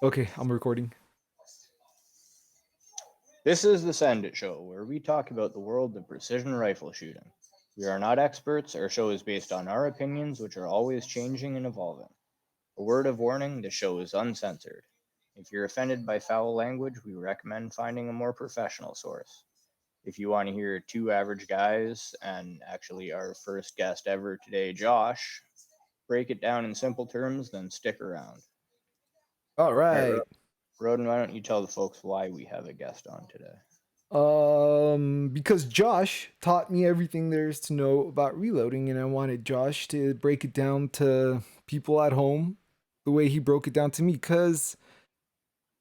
Okay, I'm recording. This is the Send It Show, where we talk about the world of precision rifle shooting. We are not experts. Our show is based on our opinions, which are always changing and evolving. A word of warning: the show is uncensored. If you're offended by foul language, we recommend finding a more professional source. If you want to hear two average guys, and actually our first guest ever today, Josh, break it down in simple terms, then stick around. All All right, right. Roden, why don't you tell the folks why we have a guest on today? Because Josh taught me everything there is to know about reloading, and I wanted Josh to break it down to people at home the way he broke it down to me. Because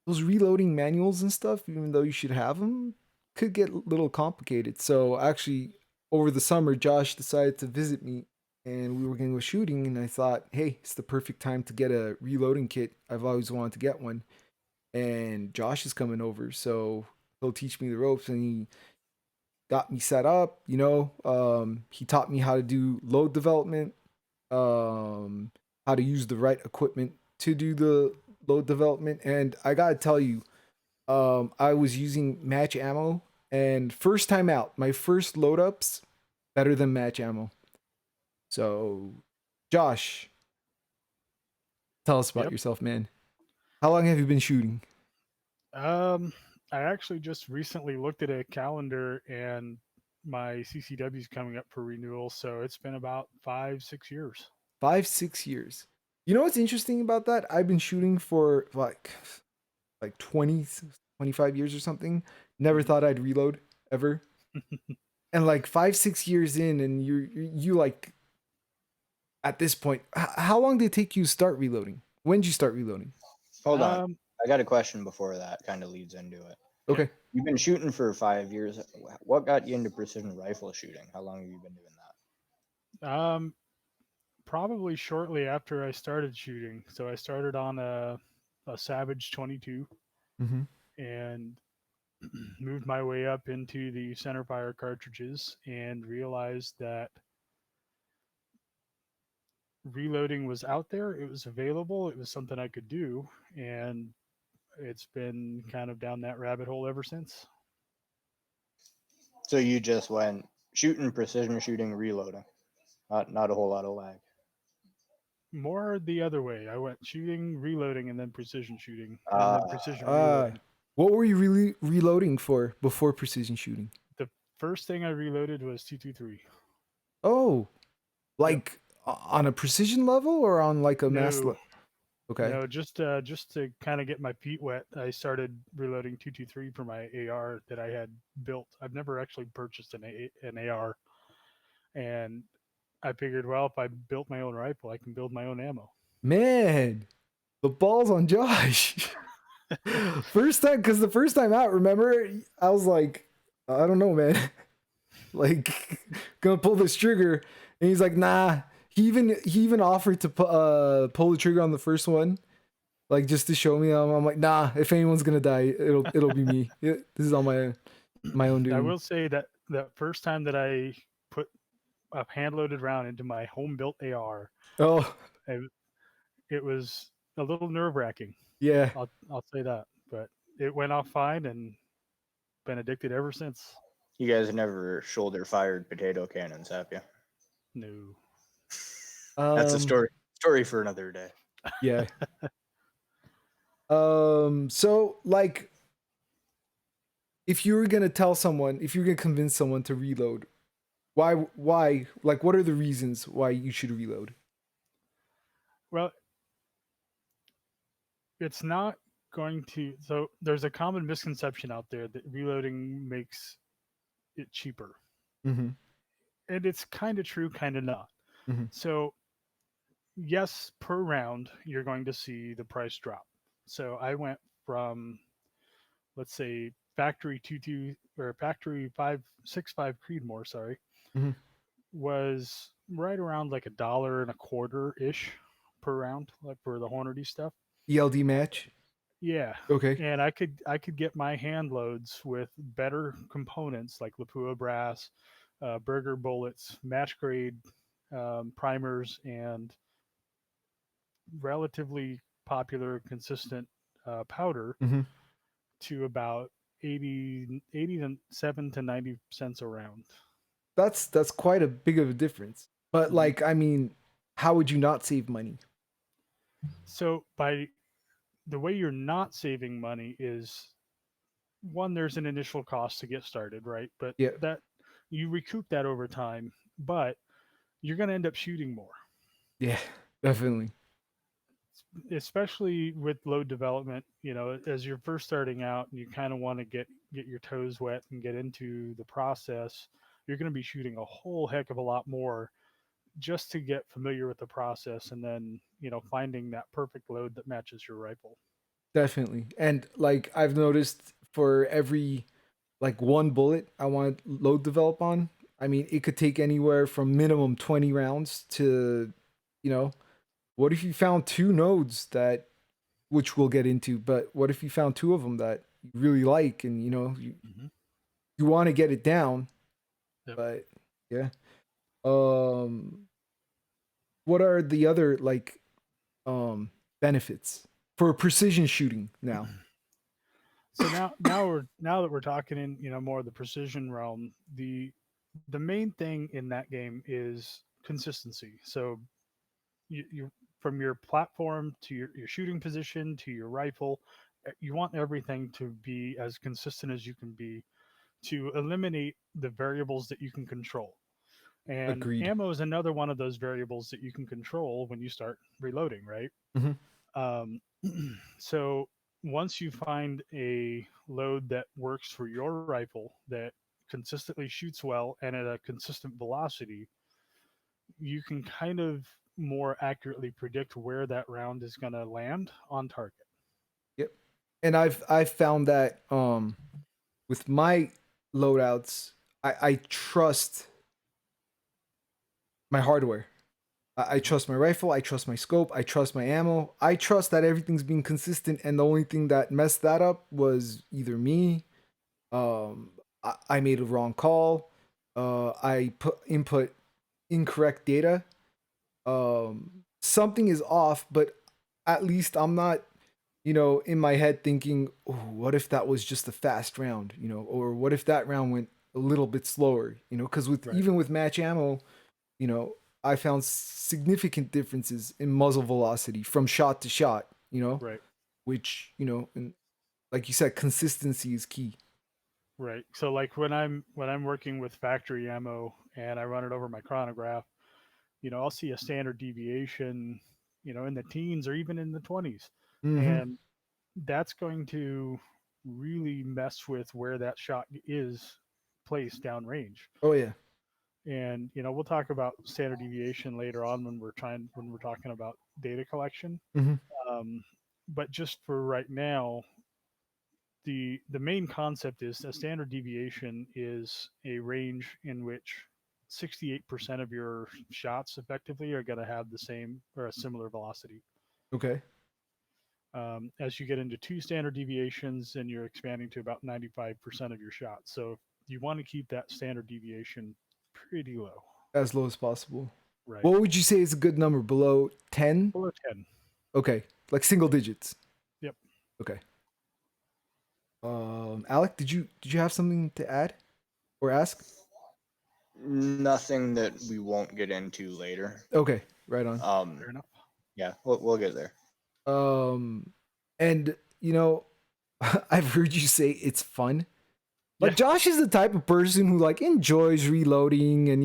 those reloading manuals and stuff, even though you should have them, could get a little complicated. So actually, over the summer, Josh decided to visit me, and we were going to go shooting. And I thought, hey, it's the perfect time to get a reloading kit. I've always wanted to get one, and Josh is coming over, so he'll teach me the ropes, and he got me set up. He taught me how to do load development, um, how to use the right equipment to do the load development. And I gotta tell you, I was using match ammo, and first time out, my first load ups better than match ammo. So, Josh, tell us about Yep. yourself, man. How long have you been shooting? Um, I actually just recently looked at a calendar and my CCW is coming up for renewal, so it's been about 5, 6 years. 5, 6 years. You know what's interesting about that? I've been shooting for like 20, 25 years or something. Never Mhm. thought I'd reload ever. And like 5, 6 years in, and you like at this point, how long did it take you to start reloading? When did you start reloading? Hold on. um, I got a question before that kind of leads into it. okay. Okay. You've been shooting for 5 years. What got you into precision rifle shooting? How long have you been doing Um, Probably shortly after I started shooting. So I started on a Savage 22 Mm-hmm. and moved my way up into the centerfire cartridges and realized that reloading was out there, it was available, it was something I could do, and it's been kind of down that rabbit hole ever since. that? So you just went shooting, precision shooting, reloading. Not a whole lot of lag. More the other way. I went shooting, reloading, and then precision shooting, and then Uh, precision Uh, reloading. what were you really reloading for before precision shooting? The first thing I reloaded was 223. Oh, Yep. like on a precision level or on like a mass No, level? Okay. no, just to kind of get my feet wet, I started reloading 223 for my AR that I had built. I've never actually purchased an AR, and I figured, well, if I built my own rifle, I can build my own ammo. Man, the balls on Josh. First time, because the first time out, remember, I was like, I don't know, man. Like, gonna pull this trigger, and he's like, nah. He even offered to pull the trigger on the first one, like just to show me. I'm like, nah. If anyone's gonna die, it'll be me. This is on my own I doing. will say that that first time that I put a hand loaded round into my home built AR, Oh it, it was a little nerve wracking. yeah, I'll say that, but it went off fine and been addicted ever since. you guys never shoulder fired potato cannons, have you? No. That's a um, story for another day. yeah. So like, if you were gonna tell someone, if you're gonna convince someone to reload, why, like, what are the reasons why you should reload? Well, it's not going to. So there's a common misconception out there that reloading makes it cheaper, Mm-hmm. and it's kind of true, kind of not. Mm-hmm. So yes, per round, you're going to see the price drop. So I went from, let's say, factory 22 or factory 565 Creedmoor, sorry, Mm-hmm. was right around like $1.25 ish per round, like for the Hornady stuff. ELD match. Yeah, Okay. and I could get my hand loads with better components like Lapua brass, Burger bullets, match grade primers, and relatively popular, consistent powder Mhm. to about 87 to 90 cents a round. That's quite a big of a difference. But Mhm. like, I mean, how would you not save money? So by the way you're not saving money is, one, there's an initial cost to get started, right? But Yeah, that you recoup that over time, but you're going to end up shooting more, yeah, definitely. especially with load development. As you're first starting out and you kind of want to get your toes wet and get into the process, you're going to be shooting a whole heck of a lot more just to get familiar with the process, and then finding that perfect load that matches your rifle. Definitely. And like I've noticed for every like one bullet I want to load develop on, I mean, it could take anywhere from minimum 20 rounds to, you know, what if you found two nodes that, which we'll get into, but what if you found two of them that you really like and, Mm-hmm. you want to get it down, Yep. but yeah. Um, what are the other like benefits for precision shooting now? So now that we're talking in more of the precision realm, the main thing in that game is consistency. So you from your platform to your shooting position to your rifle, you want everything to be as consistent as you can be, to eliminate the variables that you can control. And Agreed. ammo is another one of those variables that you can control when you start reloading, right? Hmm. Um, so once you find a load that works for your rifle, that consistently shoots well and at a consistent velocity, you can kind of more accurately predict where that round is going to land on target. Yep. And I've found that with my loadouts, I trust my hardware. I trust my rifle. I trust my scope. I trust my ammo. I trust that everything's being consistent. And the only thing that messed that up was either me. I made a wrong call. I input incorrect data. Something is off, but at least I'm not, in my head thinking, oh, what if that was just a fast round, or what if that round went a little bit slower, because Right. even with match ammo, you know, I found significant differences in muzzle velocity from shot to shot, Right. which, and like you said, consistency is key. Right. So like when I'm working with factory ammo and I run it over my chronograph, I'll see a standard deviation, in the teens or even in the 20s. Mm-hmm. And that's going to really mess with where that shot is placed downrange. Oh yeah. And we'll talk about standard deviation later on when we're talking about data collection. Mm-hmm. Um, but just for right now, the main concept is a standard deviation is a range in which 68% of your shots effectively are going to have the same or a similar velocity. Okay. As you get into two standard deviations, and you're expanding to about 95% of your shots. So you want to keep that standard deviation pretty low. As low as possible. Right. What would you say is a good number? Below 10? Below 10. Okay. Like single digits. Yep. Okay. Alec, did you have something to add or ask? Nothing that we won't get into later. Okay, right on. Fair enough. Yeah, we'll get there. Um, and I've heard you say it's fun. Like Yeah. Josh is the type of person who like enjoys reloading, and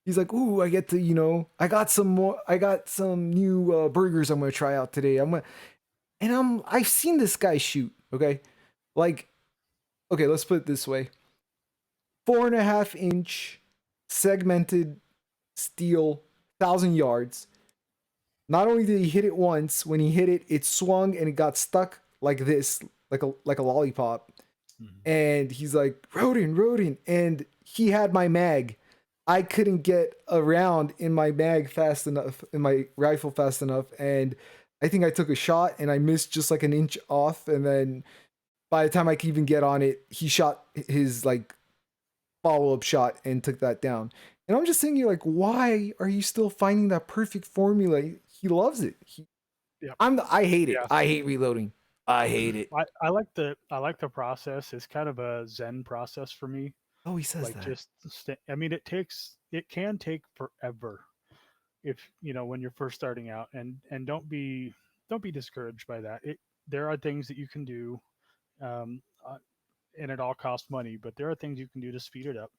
he's like, ooh, I get to, I got some more, I got some new burgers I'm gonna try out today. I've seen this guy shoot. Okay, like, okay, let's put it this way: 4.5 inch segmented steel, 1,000 yards. Not only did he hit it once, when he hit it, it swung and it got stuck like this, like a lollipop. Mhm. And he's like, Rodin, and he had my mag. I couldn't get around in my mag fast enough, in my rifle fast enough, and I think I took a shot and I missed just like an inch off, and then by the time I could even get on it, he shot his like follow-up shot and took that down. And I'm just thinking, like, why are you still finding that perfect formula? He loves it. Yep. I hate it. Yeah. I hate reloading. I hate it. I like the process. It's kind of a Zen process for me. Oh, he says Like that. just I mean, it can take forever if when you're first starting out, and don't be discouraged by that. There are things that you can do, um, uh, and it all costs money, but there are things you can do to speed it up.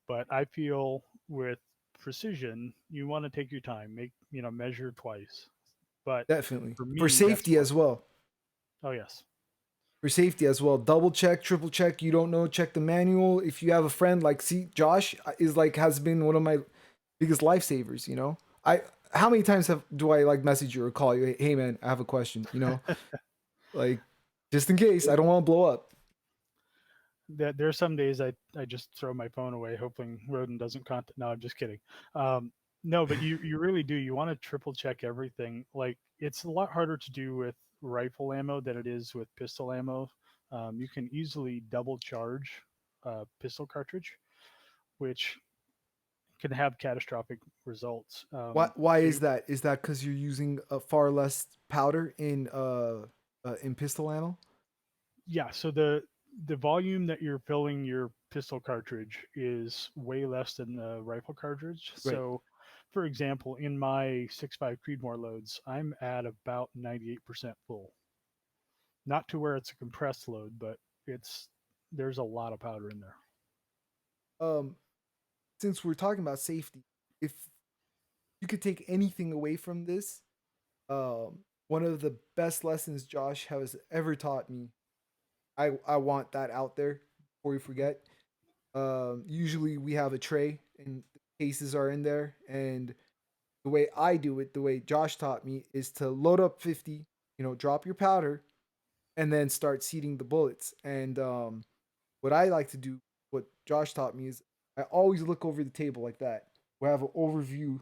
But I feel with precision, you want to take your time, measure twice. But Definitely. for For me, that's safety what. as well. Oh yes, For safety as well. Double check, triple check. You don't know, check the manual. If you have a friend like, see, Josh is like has been one of my biggest lifesavers. I how many times do I like message you or call you? Hey man, I have a question. Like just in case I don't want to blow up. that there are some days I just throw my phone away, hoping Rodin doesn't contact. No, I'm just kidding. Um, no, but you really do. You want to triple check everything. Like it's a lot harder to do with rifle ammo than it is with pistol ammo. You can easily double charge a pistol cartridge, which can have catastrophic results. Why So is that? Is that because you're using a far less powder in pistol ammo? yeah, so the volume that you're filling your pistol cartridge is way less than the rifle cartridge. Right. So, for example, in my 6.5 Creedmoor loads, I'm at about 98% full. Not to where it's a compressed load, but there's a lot of powder in there. Um, since we're talking about safety, if you could take anything away from this, one of the best lessons Josh has ever taught me, I want that out there before we forget. Usually we have a tray and the cases are in there, and the way I do it, the way Josh taught me, is to load up 50, drop your powder, and then start seating the bullets. And what I like to do, what Josh taught me, is I always look over the table like that, where I have an overview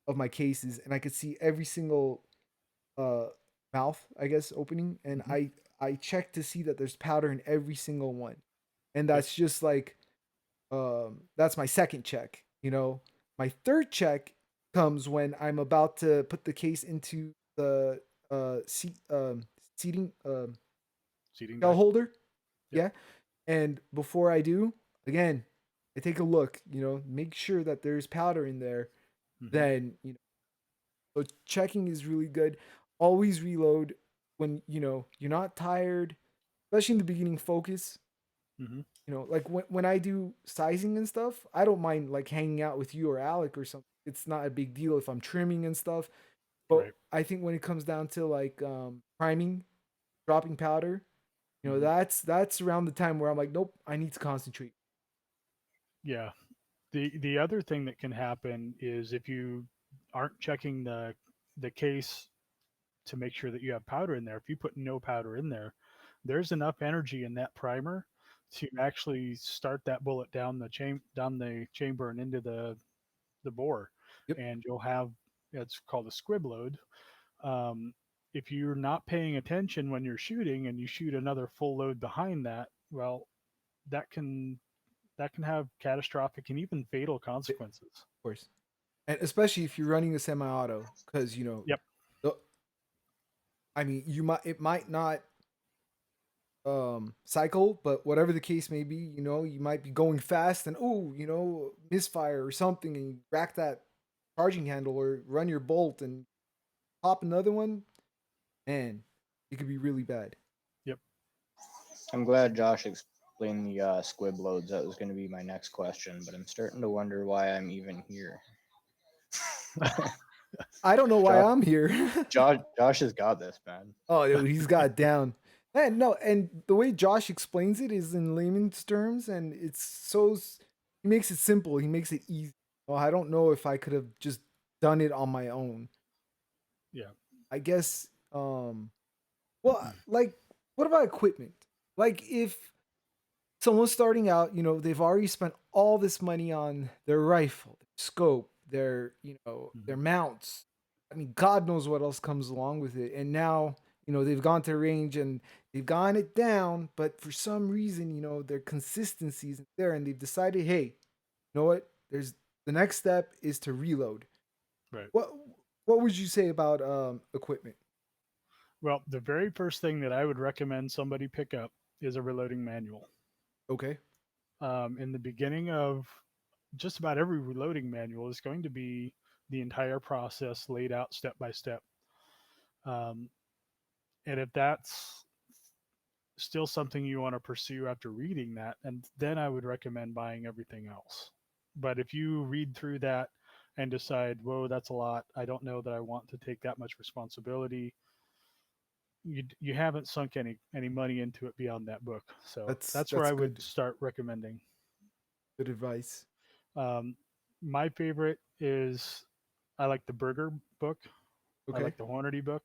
of my cases, and I could see every single uh mouth, I guess, opening, and Hmm. I check to see that there's powder in every single one. And Yep. that's just like that's my second check. My third check comes when I'm about to put the case into the seating Seating shell die. holder. Yep. Yeah. And before I do, again, I take a look, make sure that there's powder in there. Hmm. Then, so checking is really good. Always reload when, you're not tired, especially in the beginning. Focus. Hmm. Like when I do sizing and stuff, I don't mind like hanging out with you or Alec or something. It's not a big deal if I'm trimming and stuff. But Right. I think when it comes down to like priming, dropping powder, Hmm. that's around the time where I'm like, nope, I need to concentrate. Yeah. The other thing that can happen is if you aren't checking the case to make sure that you have powder in there. If you put no powder in there, there's enough energy in that primer to actually start that bullet down the chamber and into the bore, Yep. and you'll have it's called a squib load. Um, if you're not paying attention when you're shooting and you shoot another full load behind that, well, that can that can have catastrophic and even fatal Of consequences. course. And especially if you're running a semi-auto, because Yep. the, I mean, it might not cycle, but whatever the case may be, you might be going fast and misfire or something, and you rack that charging handle or run your bolt and pop another one, and it could be really bad. Yep. I'm glad Josh explained the squib loads. That was going to be my next question, but I'm starting to wonder why I'm even here. I don't know why Josh, I'm here. Josh has got this, man. Oh, dude, he's got it down. And no, and the way Josh explains it is in layman's terms, and he makes it simple. He makes it easy. Well, I don't know if I could have just done it on my own. Yeah. I guess, well, like, what about equipment? Like, if someone's starting out, they've already spent all this money on their rifle, their scope, their Hmm. mounts. I mean, God knows what else comes along with it. And now, they've gone to range and they've gotten it down, but for some reason, their consistency isn't there, and they've decided, hey, you know what? There's the next step is to reload. Right. What what would you say about equipment? Well, the very first thing that I would recommend somebody pick up is a reloading manual. Okay. In the beginning of just about every reloading manual is going to be the entire process laid out step by step. Um, and if that's still something you want to pursue after reading that, and then I would recommend buying everything else. But if you read through that and decide, whoa, that's a lot, I don't know that I want to take that much responsibility, you haven't sunk any money into it beyond that book. So that's where That's I would good. start recommending. Good advice. Um, my favorite is I like the Burger book. I Okay. like the Hornady book.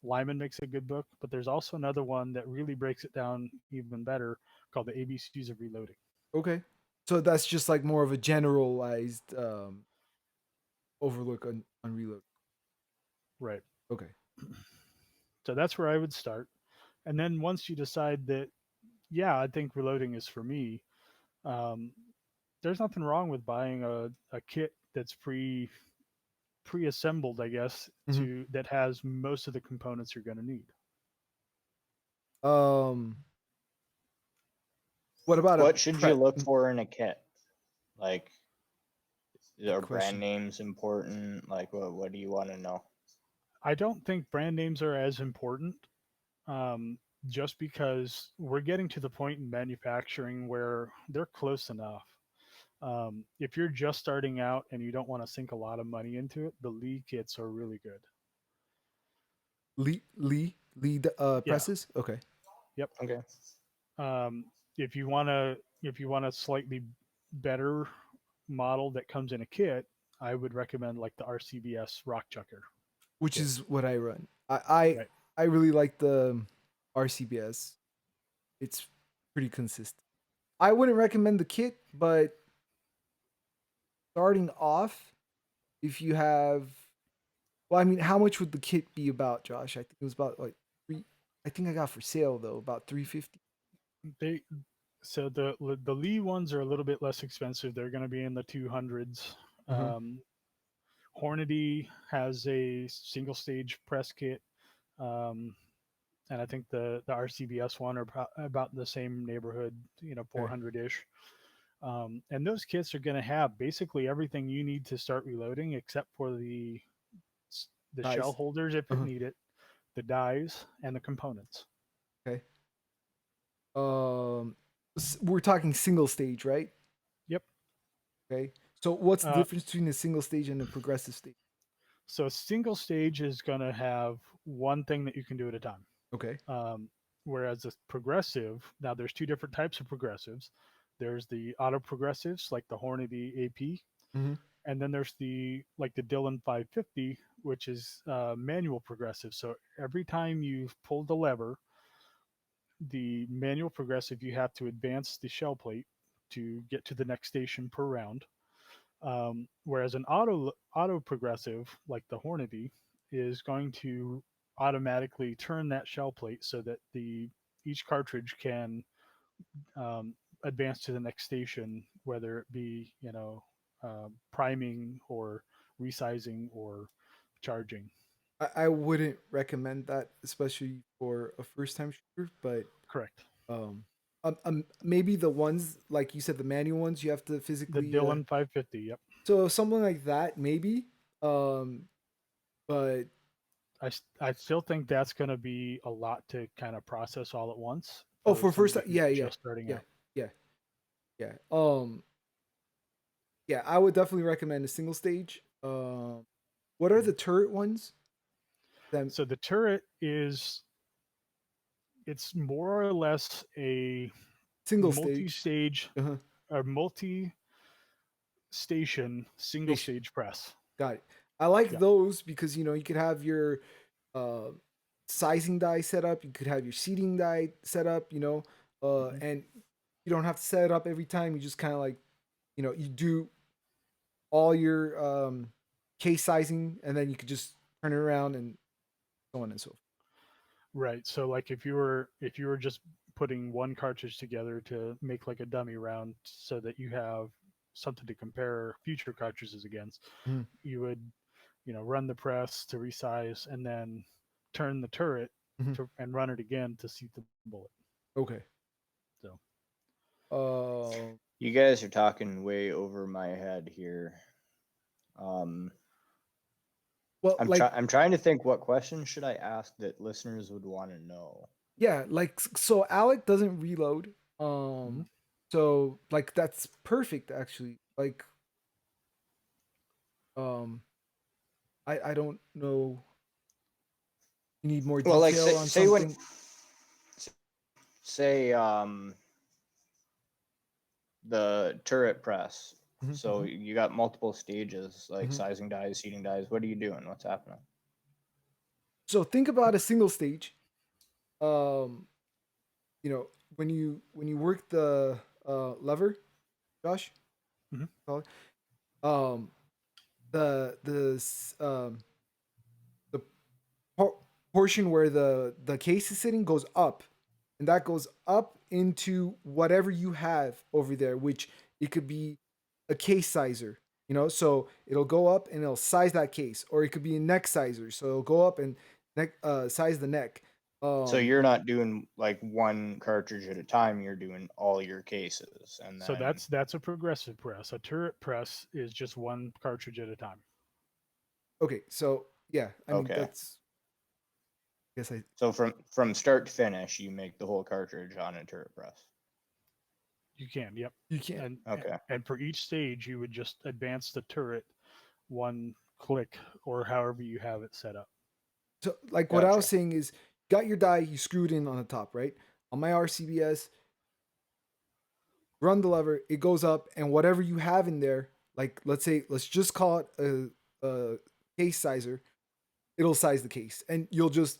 Lyman makes a good book, but there's also another one that really breaks it down even better called the ABCs of Reloading. Okay. So that's just like more of a generalized overlook on reload. Right. Okay. So that's where I would start. And then once you decide that, yeah, I think reloading is for me, um, there's nothing wrong with buying a kit that's pre-assembled, I guess, Mhm. to that has most of the components you're going to need. Um, what about a What should you prep? look for in a kit? Like, Good are brand question. names important? Like, what do you want to know? I don't think brand names are as important, um, just because we're getting to the point in manufacturing where they're close enough. If you're just starting out and you don't want to sink a lot of money into it, the Lee kits are really good. Lead Yeah. presses. Okay. Yep. Okay. Um, if you want a slightly better model that comes in a kit, I would recommend like the RCBS Rock Chucker Which kit. is what I run. I Right. I really like the RCBS. It's pretty consistent. I wouldn't recommend the kit, but starting off, if you have, well, I mean, how much would the kit be about, Josh? I think it was about like three. I think I got for sale though about 350. They so the Lee ones are a little bit less expensive. They're going to be in the 200s. Uh huh. Um, Hornady has a single stage press kit, um, and I think the RCBS one are about the same neighborhood, Okay. 400 ish. And those kits are going to have basically everything you need to start reloading, except for the shell Nice. holders if Uh it huh. need it, the dies, and the components. Okay. We're talking single stage, right? Yep. Okay. So what's the Uh, difference between a single stage and a progressive stage? so a single stage is going to have one thing that you can do at a time. Okay. Um, whereas a progressive, now there's two different types of progressives. There's the auto progressives like the Hornady AP, Mm-hmm. and then there's the Dillon 550, which is manual progressive. So every time you pull the lever, the manual progressive, you have to advance the shell plate to get to the next station per round. Whereas an auto progressive like the Hornady is going to automatically turn that shell plate so that the each cartridge can advance to the next station, whether it be priming or resizing or charging. I wouldn't recommend that, especially for a first time shooter, but Correct. um, maybe the ones like you said, the manual ones you have to The physically Dillon 550. Yep. so something like that maybe. Um, but I still think that's going to be a lot to kind of process all at once oh, for for first somebody time, who's yeah, yeah, just starting yeah, out. yeah, yeah. Yeah, I would definitely recommend a single stage. What are the turret ones? Them So the turret it's more or less a single stage. multi-stage Uh-huh. or multi-station single Station. stage press. Got it. I like Yeah. those because you could have your uh, sizing die set up. You could have your seating die set up. Mhm. And you don't have to set it up every time. You just kind of like you do all your case sizing, and then you could just turn it around and so on and so forth. Right. So like if you were just putting one cartridge together to make like a dummy round so that you have something to compare future cartridges against, Mhm. you would run the press to resize and then turn the turret Mhm. and run it again to seat the bullet. Okay. So You guys are talking way over my head here. Um, well, I'm trying to think what questions should I ask that listeners would want to know. yeah, so Alec doesn't reload. Mhm. So like that's perfect actually. Like I don't know. You need more Well, like detail on say when something. say the turret press. Mhm. So you got multiple stages like Mhm. sizing dies, seating dies. What are you doing? What's happening? So think about a single stage. Um, you know, when you work the lever, Josh, Mhm. call it, um, the portion where the case is sitting goes up, and that goes up into whatever you have over there, which it could be a case sizer, you know, so it'll go up and it'll size that case, or it could be a neck sizer, so it'll go up and neck size the neck. So you're not doing like one cartridge at a time. You're doing all your cases, and So then that's a progressive press. A turret press is just one cartridge at a time. Okay, so yeah, I mean okay. that's I guess I So from start to finish, you make the whole cartridge on a turret press. You can, yep. you can't. Okay. And for each stage, you would just advance the turret one click or however you have it set up. So like what I was Gotcha. saying is, got your die, you screwed in on the top, right? On my RCBS, run the lever, it goes up, and whatever you have in there, like let's just call it a case sizer, it'll size the case, and you'll just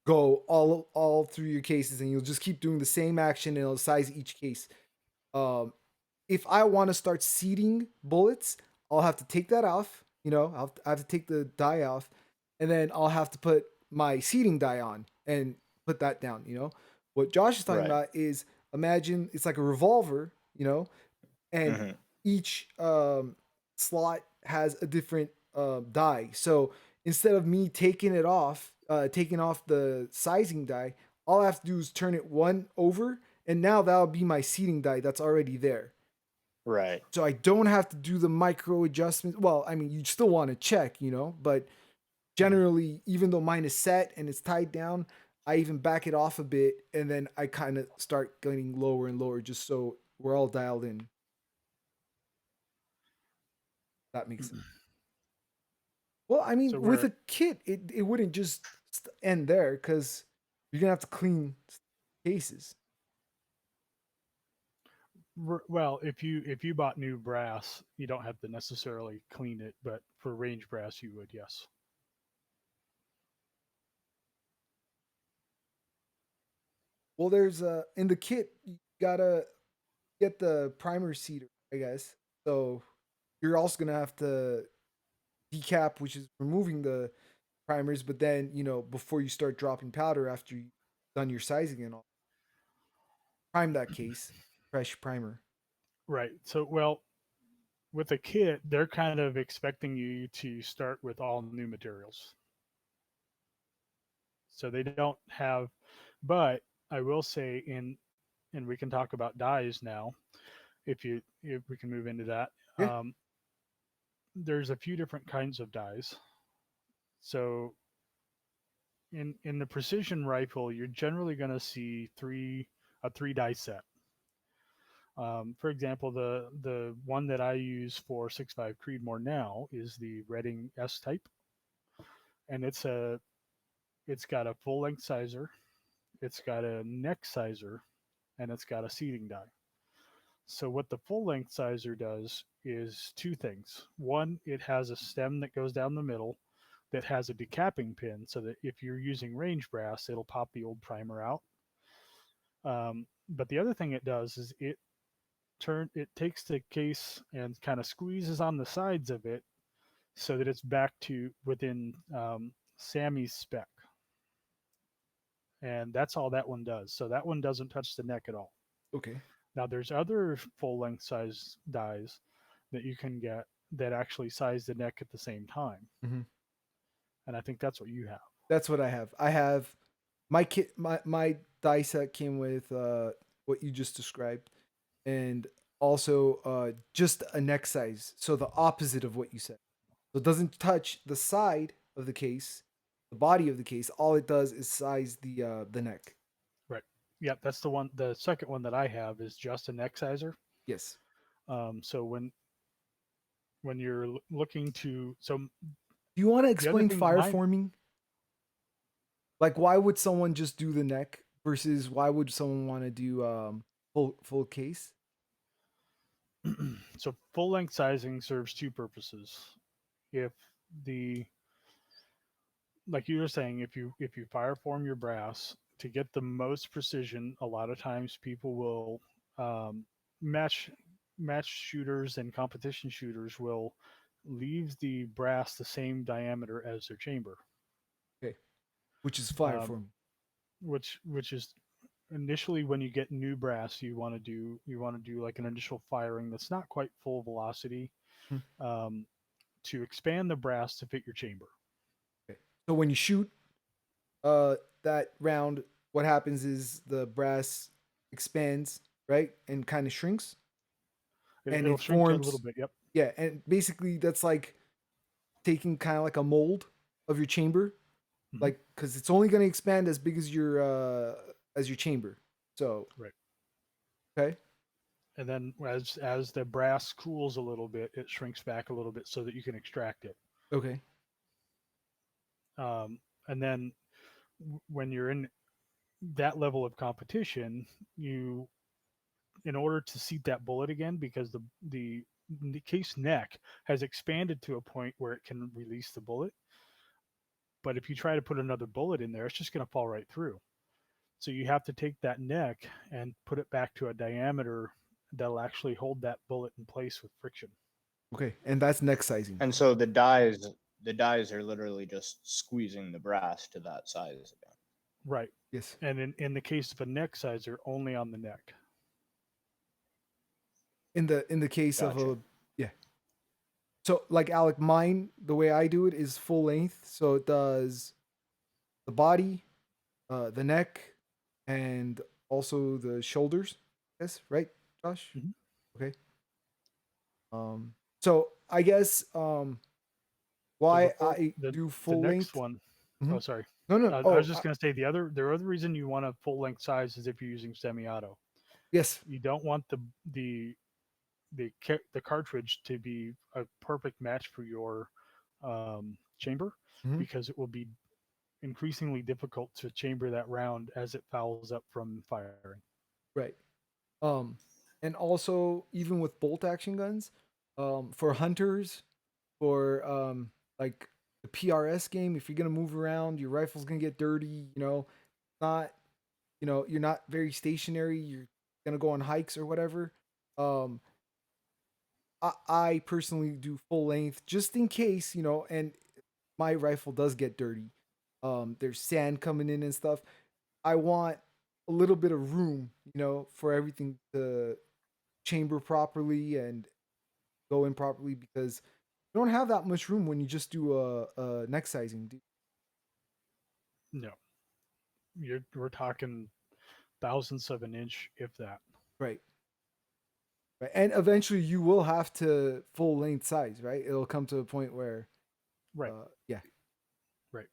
go all through your cases, and you'll just keep doing the same action, and it'll size each case. Um, if I want to start seating bullets, I'll have to take that off. You know, I have to take the die off, and then I'll have to put my seating die on and put that down. You know, what Josh is talking Right. about is, imagine it's like a revolver. You know, and hmm each slot has a different die. So instead of me taking off the sizing die, all I have to do is turn it one over, and now that'll be my seating die that's already there. Right. So I don't have to do the micro adjustments. Well, I mean, you still want to check, you know, but generally, even though mine is set and it's tied down, I even back it off a bit, and then I kind of start getting lower and lower just so we're all dialed in. That makes sense. Well, I mean, So with where a kit, it wouldn't just end there because you're gonna have to clean cases. well, if you bought new brass, you don't have to necessarily clean it, but for range brass, you would, yes. Well, there's in the kit you gotta get the primer seeder, I guess. So you're also gonna have to decap, which is removing the primers, but then before you start dropping powder after you've done your sizing and all, prime that case, fresh primer. Right. So, well, with a kit, they're kind of expecting you to start with all new materials. So they don't have, but I will say and we can talk about dyes now if we can move into that. Yeah. There's a few different kinds of dyes. So in the precision rifle, you're generally going to see a three die set. For example, the one that I use for 6.5 Creedmoor now is the Redding S type, and it's got a full length sizer, it's got a neck sizer, and it's got a seating die. So what the full length sizer does is two things. One, it has a stem that goes down the middle that has a decapping pin, so that if you're using range brass, it'll pop the old primer out. But the other thing it does is it takes the case and kind of squeezes on the sides of it so that it's back to within Sammy's spec, and that's all that one does. So that one doesn't touch the neck at all. Okay. Now there's other full length size dies that you can get that actually size the neck at the same time, Mm-hmm. and I think that's what you have. That's what I have. I have my kit. My die set came with what you just described, and also just a neck size, so the opposite of what you said. So it doesn't touch the side of the case, the body of the case. All it does is size the neck. Right. Yep, that's the one. The second one that I have is just an exciser. Yes. So when you're looking to, so Do you want to the other explain thing that fire mine, forming? Like, why would someone just do the neck versus why would someone want to do full case? so full length sizing serves two purposes. If the like you were saying, if you fire form your brass to get the most precision, a lot of times people will um, match match shooters and competition shooters will leave the brass the same diameter as their chamber, Okay, which is fire um, forming. which is initially when you get new brass you want to do like an initial firing that's not quite full velocity, Hmm. um, to expand the brass to fit your chamber. Okay. So when you shoot that round, what happens is the brass expands, right, and kind of shrinks, and It'll it shrink a little forms. bit. Yep. Yeah, and basically that's like taking kind of like a mold of your chamber, Hmm. like because it's only going to expand as big as your chamber. So Right. okay, And then as the brass cools a little bit, it shrinks back a little bit so that you can extract it. okay, And then when you're in that level of competition, you in order to seat that bullet again, because the case neck has expanded to a point where it can release the bullet. But if you try to put another bullet in there, it's just going to fall right through. So you have to take that neck and put it back to a diameter that'll actually hold that bullet in place with friction. okay, and that's neck sizing. And so the dies are literally just squeezing the brass to that size again. Right. Yes. And in the case of a neck sizer, only on the neck. In the case of Gotcha. a yeah. So like Alec, mine the way I do it is full length. So it does the body, the neck, and also the shoulders. Yes, right, Josh? Mhm. Okay. So I guess So why before I the do the full next length. one, oh Mhm. sorry, No, no. I was Oh, just gonna say the other reason you want a full length size is if you're using semi-auto. yes. You don't want the cartridge to be a perfect match for your chamber, Mhm. because it will be increasingly difficult to chamber that round as it fouls up from firing. Right. Um, and also even with bolt action guns, for hunters, for like the PRS game, if you're gonna move around, your rifle's gonna get dirty. Not you're not very stationary. You're gonna go on hikes or whatever. Um, I personally do full length just in case, and my rifle does get dirty. There's sand coming in and stuff. I want a little bit of room, for everything to chamber properly and go in properly because you don't have that much room when you just do a neck sizing. No, we're talking thousandths of an inch, if that. Right. Right. And eventually you will have to full length size, right? It'll come to a point where, Right, yeah. right.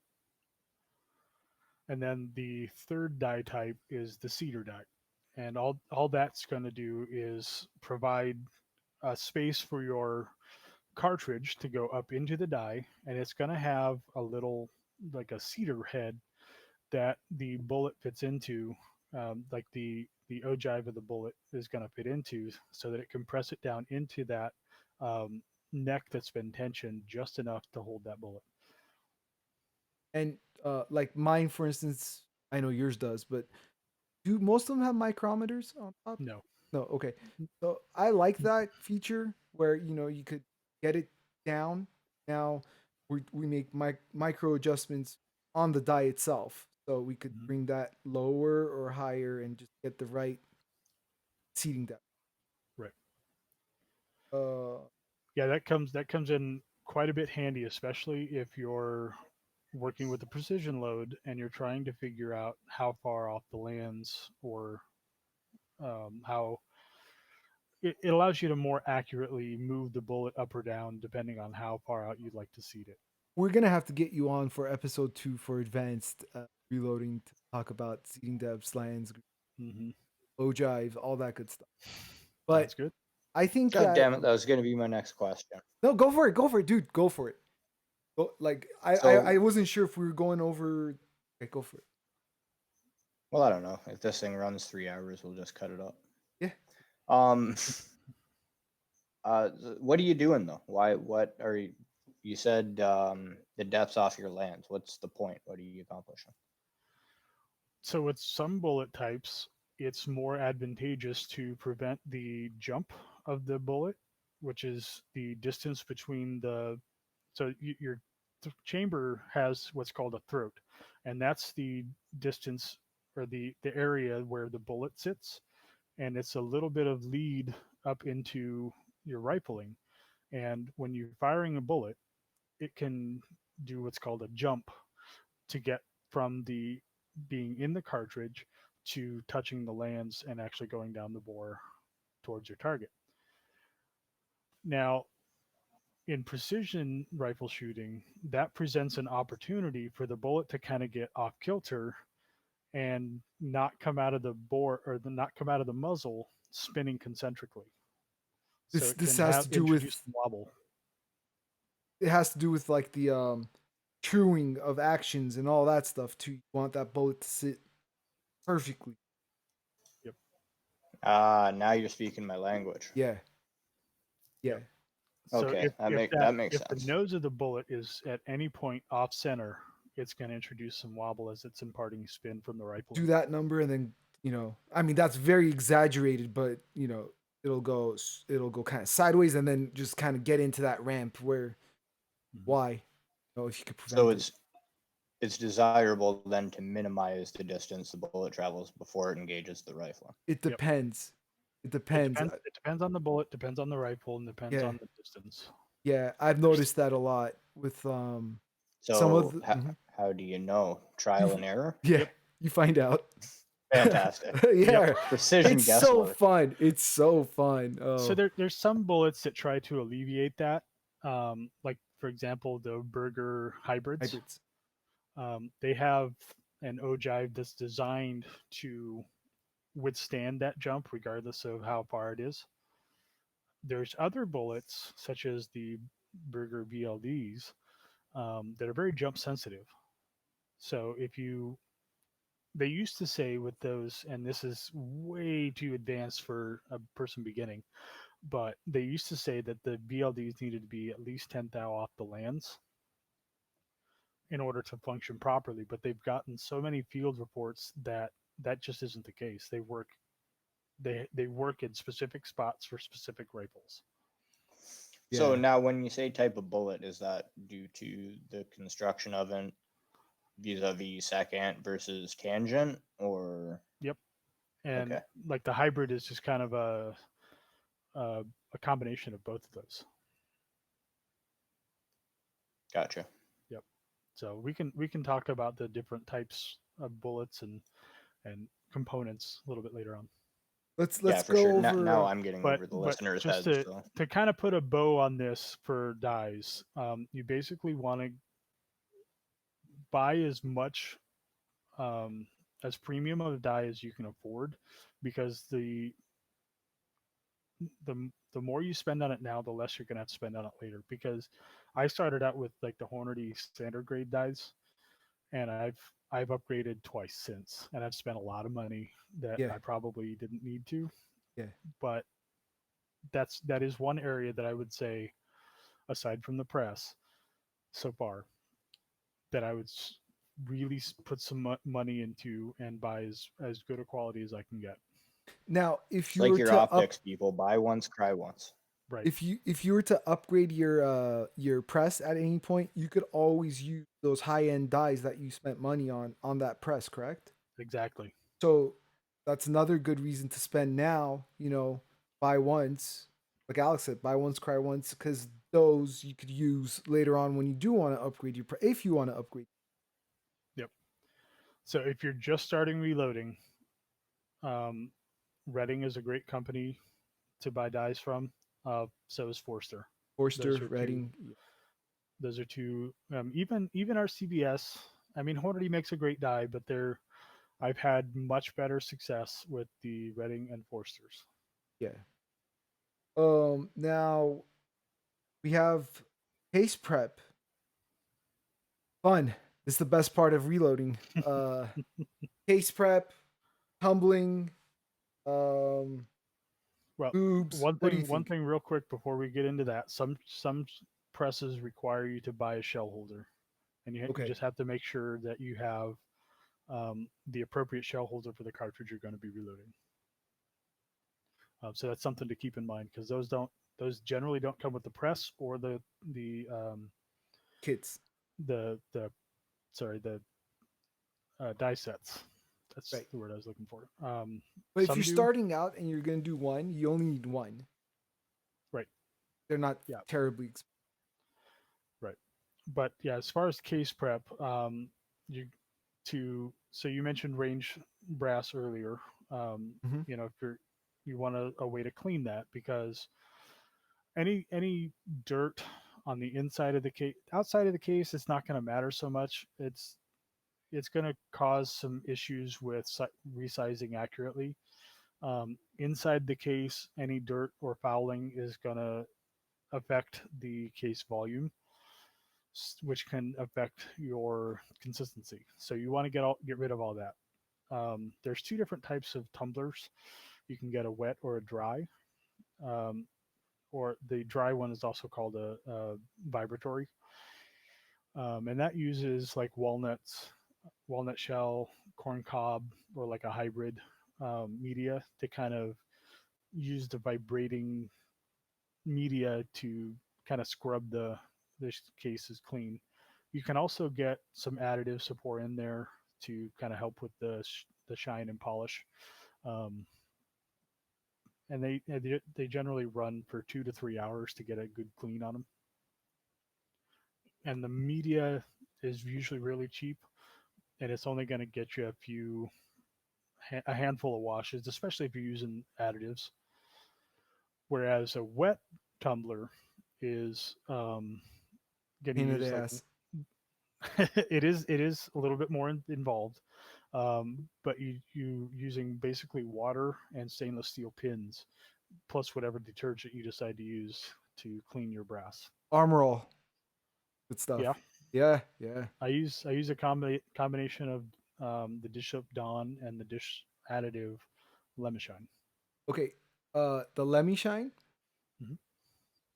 And then the third die type is the cedar die, and all that's going to do is provide a space for your cartridge to go up into the die, and it's going to have a little like a cedar head that the bullet fits into, like the ogive of the bullet is going to fit into, so that it can press it down into that um, neck that's been tensioned just enough to hold that bullet. And like mine, for instance, I know yours does, but do most of them have micrometers on top? No. No, okay. So I like that feature where you could get it down. Now we make micro adjustments on the die itself, so we could Mhm. bring that lower or higher and just get the right seating depth. Right. Uh, Yeah, that comes in quite a bit handy, especially if you're working with the precision load and you're trying to figure out how far off the lands or how it allows you to more accurately move the bullet up or down depending on how far out you'd like to seat it. We're gonna have to get you on for episode 2 for advanced reloading to talk about seating depths, lands, Mm-hmm. ogive, all that good stuff. That's But good. I think God that damn it, that was going to be my next question. no, go for it, dude, go for it. Like I So- wasn't sure if we were going over. Okay, go for it. Well, I don't know. If this thing runs 3 hours, we'll just cut it up. Yeah. What are you doing though? What are you? You said the depths off your lands. What's the point? What are you accomplishing? So with some bullet types, it's more advantageous to prevent the jump of the bullet, which is the distance between the. So your chamber has what's called a throat, and that's the distance or the area where the bullet sits, and it's a little bit of lead up into your rifling. And when you're firing a bullet, it can do what's called a jump to get from the being in the cartridge to touching the lands and actually going down the bore towards your target. Now, in precision rifle shooting, that presents an opportunity for the bullet to kind of get off kilter and not come out of the bore or not come out of the muzzle spinning concentrically. This- So it this can has to do with- introduce wobble. It has to do with like the truing of actions and all that stuff too. You want that bullet to sit perfectly. Now you're speaking my language. Yeah. Yeah. So Okay, that makes if sense. the nose of the bullet is at any point off center, it's going to introduce some wobble as it's imparting spin from the rifle. Do that number and then, I mean that's very exaggerated, but it'll go kind of sideways and then just kind of get into that ramp where Mhm. why? If you could prevent So it. it's desirable then to minimize the distance the bullet travels before it engages the rifle. It depends. It It depends. depends on the bullet, depends on the rifle, and depends Yeah. on the distance. Yeah, I've noticed that a lot with some So of the, Mhm. how do you know? Trial and error? Yeah, Yep. you find out. Fantastic. Yeah. Precision It's so guesswork. fun. It's so fun. Oh. So there's some bullets that try to alleviate that. Like for example, the Burger hybrids. They have an ogive that's designed to withstand that jump regardless of how far it is. There's other bullets such as the Burger BLDs that are very jump sensitive. So they used to say with those, and this is way too advanced for a person beginning, but they used to say that the BLDs needed to be at least 10 thou off the lands in order to function properly. But they've gotten so many field reports that just isn't the case. They work in specific spots for specific rifles. So Yeah. now when you say type of bullet, is that due to the construction of it vis-a-vis second versus tangent, or And Okay. like the hybrid is just kind of a combination of both of those. gotcha? So we can talk about the different types of bullets and components a little bit later on. Let's Yeah, for go sure. over. Now I'm getting But over the listeners' just heads. So. to kind of put a bow on this for dies, you basically want to buy as much as premium of a die as you can afford, because the more you spend on it now, the less you're gonna have to spend on it later. Because I started out with like the Hornady standard grade dies, and I've upgraded twice since, and I've spent a lot of money that Yeah. I probably didn't need to. Yeah. But that is one area that I would say, aside from the press, so far, that I would really put some money into and buy as good a quality as I can get. Now, if It's you like were your to optics, people. Buy once, cry once. Right. if you were to upgrade your press at any point, you could always use those high end dies that you spent money on that press, correct? Exactly. So that's another good reason to spend now. Buy once, like Alex said, buy once, cry once, because those you could use later on when you do want to upgrade if you want to upgrade. So if you're just starting reloading, Redding is a great company to buy dies from. So is Forster. Forster, Those are two. Redding. Those are two. Even our CBS. I mean, Hornady makes a great die, but I've had much better success with the Redding and Forsters. Yeah. Now we have case prep. Fun. It's the best part of reloading. Case prep, tumbling, um, Well, boobs. What do you one think? thing, real quick before we get into that, some presses require you to buy a shell holder, and you Okay. just have to make sure that you have the appropriate shell holder for the cartridge you're going to be reloading. So that's something to keep in mind because those generally don't come with the press or the Kits. the sorry the die sets. That's Right. the word I was looking for. But if Some you're do, starting out and you're gonna do one, you only need one. right? They're not Yeah, terribly expensive. right. But yeah, as far as case prep, you so you mentioned range brass earlier. Mm-hmm. If you want a way to clean that because any dirt on the inside of the case, outside of the case, it's not going to matter so much. It's going to cause some issues with resizing accurately. Inside the case, any dirt or fouling is going to affect the case volume, which can affect your consistency. So you want to get rid of all that. There's two different types of tumblers. You can get a wet or a dry, um, or the dry one is also called a vibratory, and that uses like walnut shell, corn cob, or like a hybrid media to kind of use the vibrating media to kind of scrub the cases clean. You can also get some additives to pour in there to kind of help with the shine and polish. Um, and they generally run for 2 to 3 hours to get a good clean on them. And the media is usually really cheap, and it's only going to get you a handful of washes, especially if you're using additives. Whereas a wet tumbler is going to Pain in the use like ass. it is a little bit more involved, but you using basically water and stainless steel pins plus whatever detergent you decide to use to clean your brass. Armor all. Good stuff. Yeah, Yeah, yeah. I use a combination of the Dish Soap Dawn and the Dish Additive Lemon Shine. Okay. The Lemmy Shine. Mhm.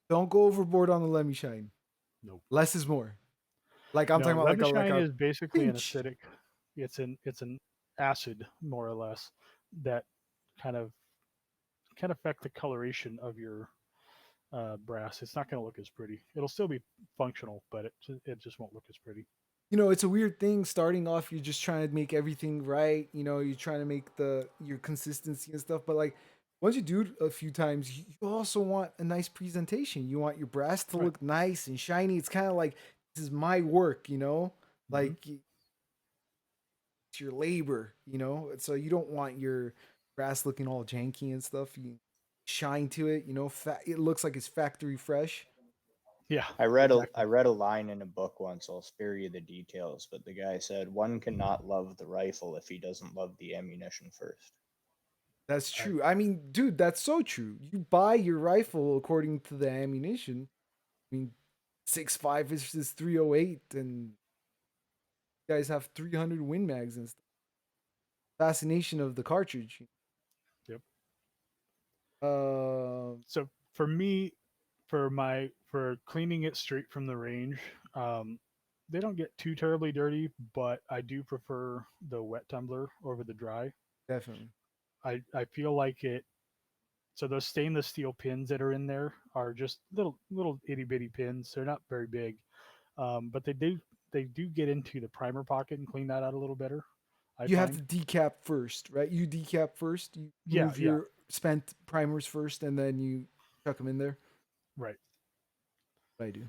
Don't go overboard on the Lemmy Shine. Nope. Less is more. Like I'm No, talking about lemon like shine a is basically an pinch. acidic. It's an acid more or less that kind of can affect the coloration of your brass. It's not going to look as pretty. It'll still be functional, but it just won't look as pretty. It's a weird thing. Starting off, you're just trying to make everything right. You're trying to make your consistency and stuff. But like once you do it a few times, you also want a nice presentation. You want your brass to Right. look nice and shiny. It's kind of like this is my work. Mm-hmm. Like it's your labor. So you don't want your brass looking all janky and stuff. You shine to it. It looks like it's factory fresh. Yeah. I Exactly. read a line in a book once. I'll spare you the details, but the guy said one cannot love the rifle if he doesn't love the ammunition first. That's I, true. I mean, dude, that's so true. You buy your rifle according to the ammunition. I mean, 6.5 is 308, and you guys have 300 Win Mags and stuff. Fascination of the cartridge. yep. Uh, So for me, for cleaning it straight from the range, um, they don't get too terribly dirty, but I do prefer the wet tumbler over the dry. definitely. I feel like it. So those stainless steel pins that are in there are just little itty bitty pins. They're not very big, but they do get into the primer pocket and clean that out a little better. I You have find. to decap first, right? You decap first. You Yeah, remove yeah, your spent primers first, and then you chuck them in there. right. I do.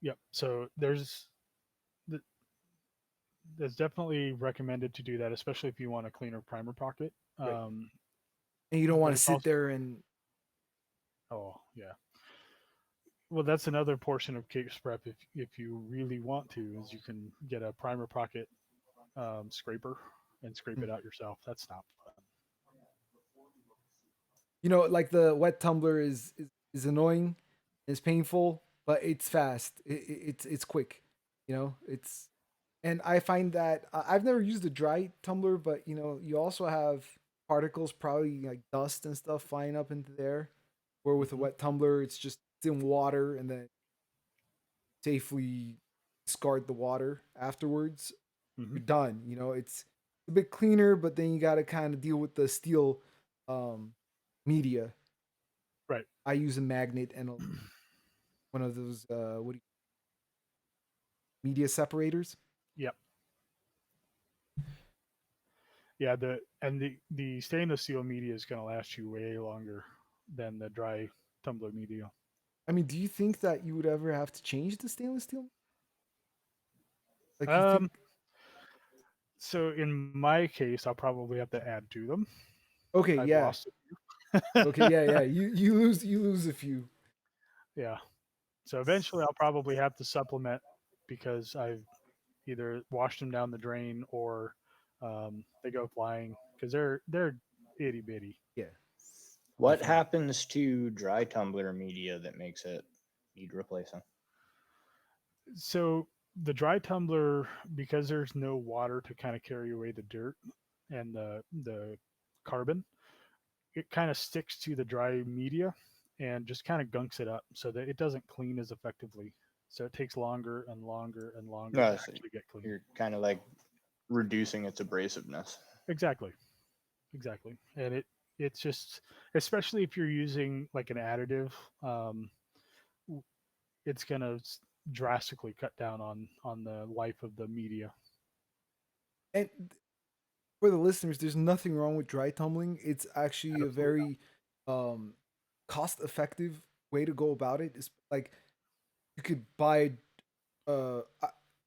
Yep. So there's It's definitely recommended to do that, especially if you want a cleaner primer pocket. Right. Um, And you don't want but to it's sit also there and yeah. Well, that's another portion of case prep. If you really want to, is you can get a primer pocket scraper and scrape it out yourself. That's not fun. like the wet tumbler is annoying, it's painful, but it's fast. It's quick. It's and I find that I've never used a dry tumbler, but you also have particles, probably like dust and stuff, flying up into there. Where with a Mhm. wet tumbler, it's in water and then safely discard the water afterwards. Mhm. You're done. It's a bit cleaner, but then you got to kind of deal with the steel media. Right. I use a magnet and one of those media separators. Yep. Yeah. The stainless steel media is going to last you way longer than the dry tumbler media. I mean, do you think that you would ever have to change the stainless steel? Like you Um. think? So in my case, I'll probably have to add to them. Okay, I've yeah. lost Okay, yeah, yeah. it. You lose a few. Yeah. So eventually, I'll probably have to supplement because I've either washed them down the drain or they go flying because they're itty bitty. Yeah, What definitely. happens to dry tumbler media that makes it need replacing? So the dry tumbler, because there's no water to kind of carry away the dirt and the carbon, it kind of sticks to the dry media and just kind of gunks it up so that it doesn't clean as effectively. So it takes longer and longer and longer to No, so actually get clean. you're kind of like reducing its abrasiveness. Exactly. Exactly. And it's just, especially if you're using like an additive, um, it's gonna drastically cut down on the life of the media. And for the listeners, there's nothing wrong with dry tumbling. It's actually a Absolutely. very um cost-effective way to go about it. It's like you could buy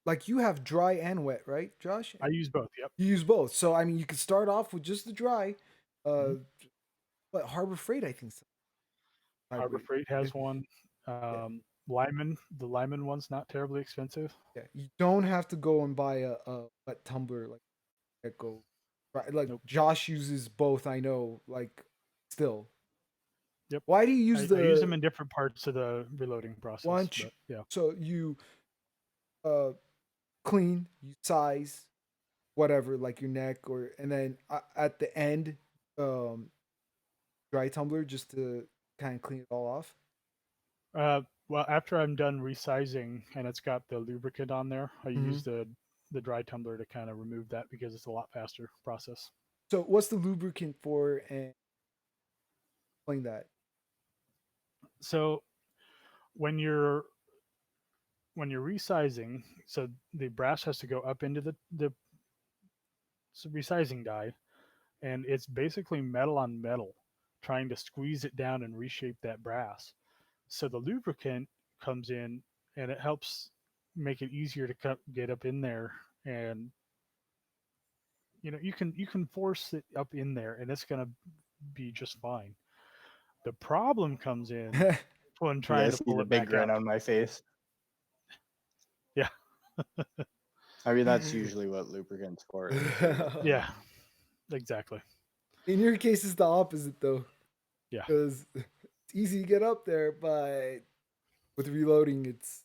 like you have dry and wet, right, Josh? I use both. Yep. You use both. So I mean, you could start off with just the dry. Mhm. Uh, but Harbor Freight, I think, so. Harbor Hybrid. Freight Yeah, has one. yeah, Lyman, the Lyman one's not terribly expensive. yeah. You don't have to go and buy a wet tumbler like that. Go right. Like Nope. Josh uses both. I know. Like still, Yep. why do you use I use them the in different parts of the reloading process, lunch? but yeah. So you uh clean, you size whatever, like your neck or, and then at the end, um, dry tumbler just to kind of clean it all off. Well, after I'm done resizing and it's got the lubricant on there, I Hmm. use the dry tumbler to kind of remove that because it's a lot faster process. So what's the lubricant for and explain that? So when you're when you're resizing, so the brass has to go up into the resizing die, and it's basically metal on metal, trying to squeeze it down and reshape that brass. So the lubricant comes in and it helps make it easier to get up in there, and you can force it up in there, and it's gonna be just fine. The problem comes in when You trying guys to see pull the it big back grin out. on my face. Yeah, I mean, that's usually what lubricant's for, is to yeah, exactly. In your case, it's the opposite though, Yeah, because it's easy to get up there, but with reloading, it's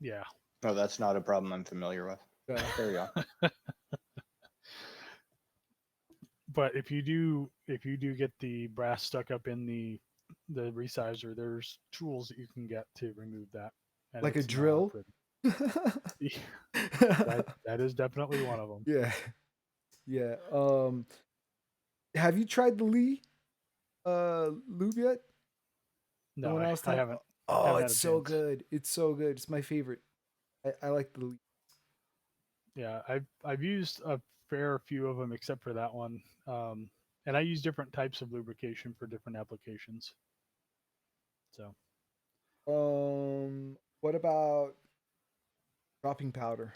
yeah. no, that's not a problem I'm familiar with. uh, Carry on. But if you do get the brass stuck up in the resizer, there's tools that you can get to remove that, and like a it's not drill. pretty. That is definitely one of them. Yeah, yeah. Have you tried the Lee lube yet? The No, one I, I was I talking. haven't Oh, haven't had it's a so chance. good. It's so good. It's my favorite. I like the Lee. Yeah, I've used a fair few of them except for that one, and I use different types of lubrication for different applications. So What about dropping powder.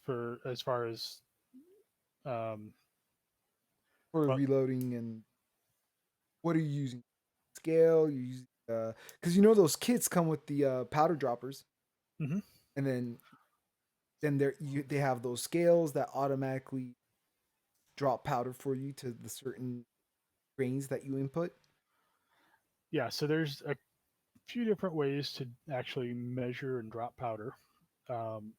For as far as um, For Well- reloading, and what are you using? Scale? You use because you know those kits come with the powder droppers, Mhm. and then they have those scales that automatically drop powder for you to the certain grains that you input. yeah, so there's a few different ways to actually measure and drop powder. Um,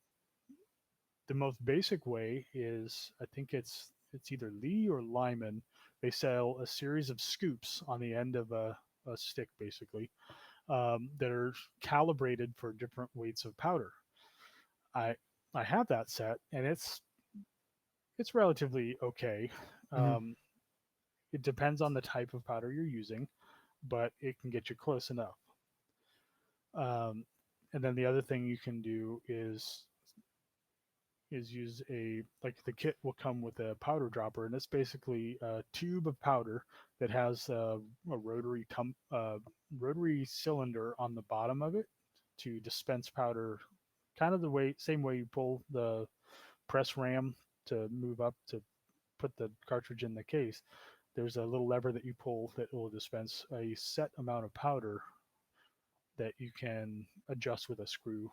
the most basic way is, I think it's either Lee or Lyman. They sell a series of scoops on the end of a stick, basically, that are calibrated for different weights of powder. I I have that set, and it's relatively okay. Mhm. It depends on the type of powder you're using, but it can get you close enough. Um, and then the other thing you can do is use like the kit will come with a powder dropper, and it's basically a tube of powder that has a rotary cylinder on the bottom of it to dispense powder, kind of the same way you pull the press ram to move up to put the cartridge in the case. There's a little lever that you pull that will dispense a set amount of powder that you can adjust with a screw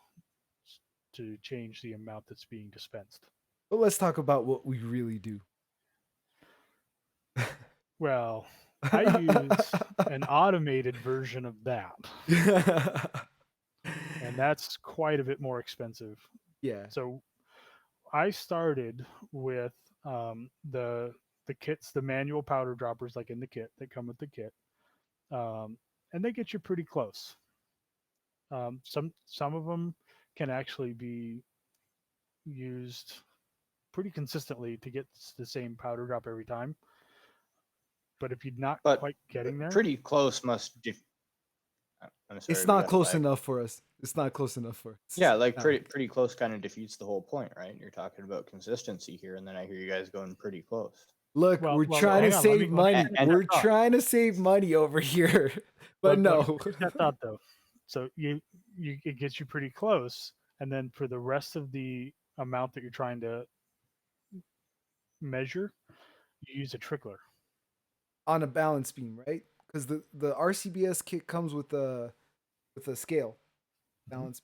to change the amount that's being dispensed. But let's talk about what we really do. Well, I use an automated version of that, and that's quite a bit more expensive. Yeah. So I started with the kits, the manual powder droppers, like in the kit that come with the kit, and they get you pretty close. Some of them can actually be used pretty consistently to get the same powder drop every time. But if you're not But quite getting there, pretty close must. I'm sorry, It's we not got a close lag. enough for us. It's not close enough for us. Yeah, like No. pretty close kind of defeats the whole point, right? You're talking about consistency here, and then I hear you guys going pretty close. Look, well, we're well, trying to hang on, let me- save let me money. finish that We're thought. trying to save money over here. But Let me no. finish that thought though. So you it gets you pretty close, and then for the rest of the amount that you're trying to measure, you use a trickler. On a balance beam, right? Because the RCBS kit comes with a scale Mhm. balance.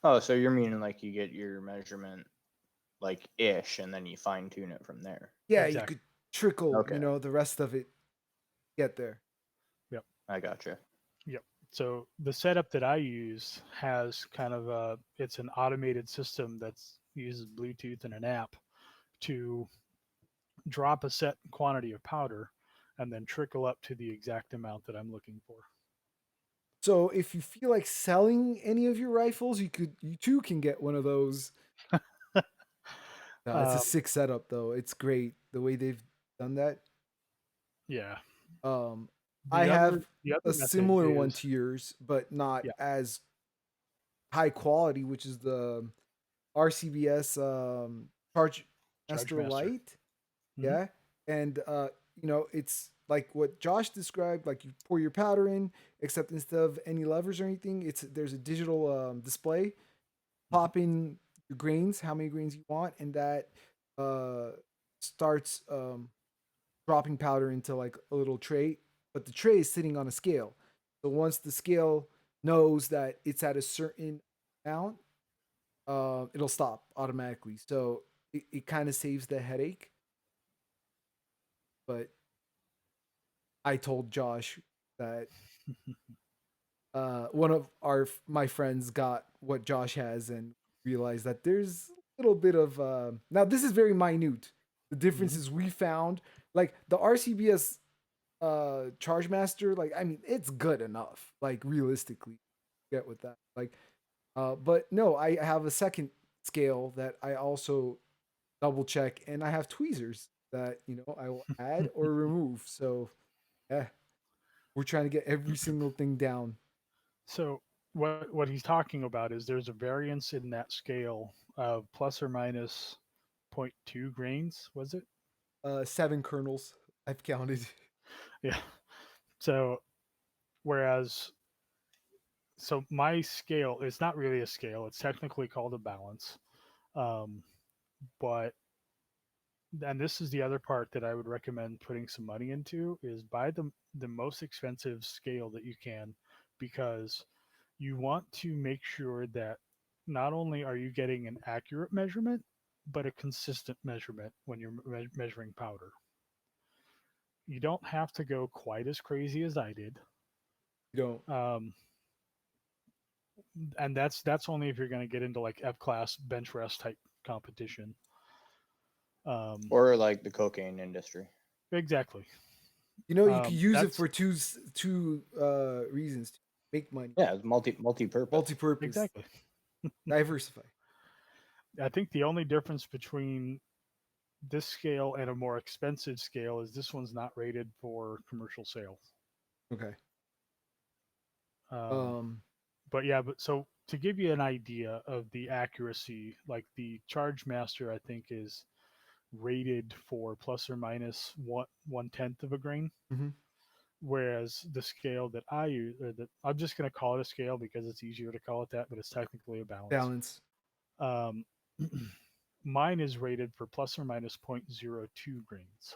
Oh, so you're meaning like you get your measurement like ish, and then you fine tune it from there. Yeah, Exactly. you could trickle, Okay. the rest of it get there. I gotcha. Yep. So the setup that I use has kind of it's an automated system that uses Bluetooth and an app to drop a set quantity of powder and then trickle up to the exact amount that I'm looking for. So if you feel like selling any of your rifles, you too can get one of those. It's a Um, sick setup though. It's great the way they've done that. yeah. Um, The I other have the other a method similar one is to yours, but not yeah. as high quality, which is the RCBS Charge Charge Master Master. Light. Mhm. Yeah. And it's like what Josh described, like you pour your powder in, except instead of any levers or anything, there's a digital display. Pop in your grains, how many grains you want, and that uh starts dropping powder into like a little tray, but the tray is sitting on a scale. So once the scale knows that it's at a certain amount, it'll stop automatically. So it kind of saves the headache. But I told Josh that one of my friends got what Josh has and realized that there's a little bit of now this is very minute. The differences we found, like the RCBS Charge Master, like I mean it's good enough, like realistically, get with that. Like but no, I have a second scale that I also double check, and I have tweezers that I will add or remove. So yeah, we're trying to get every single thing down. So what he's talking about is there's a variance in that scale of plus or minus zero point 0.2 grains, was it? 7 kernels I've counted. Yeah. So whereas so my scale is not really a scale. It's technically called a balance. Um, but and this is the other part that I would recommend putting some money into is buy the most expensive scale that you can, because you want to make sure that not only are you getting an accurate measurement, but a consistent measurement when you're measuring powder. You don't have to go quite as crazy as I did. You don't. And that's only if you're going to get into like F class bench rest type competition. Or like the cocaine industry. Exactly. You know, you could use it That's for two reasons: to make money, Yeah, it's multi-purpose. multi-purpose, exactly. diversify. I think the only difference between this scale and a more expensive scale is this one's not rated for commercial sale. Okay. Um, but yeah, but so to give you an idea of the accuracy, like the Charge Master, I think is rated for plus or minus 1/10 of a grain, hmm whereas the scale that I use, or that I'm just going to call it a scale because it's easier to call it that, but it's technically a balance. balance. Um, mine is rated for plus or minus 0.02 grains,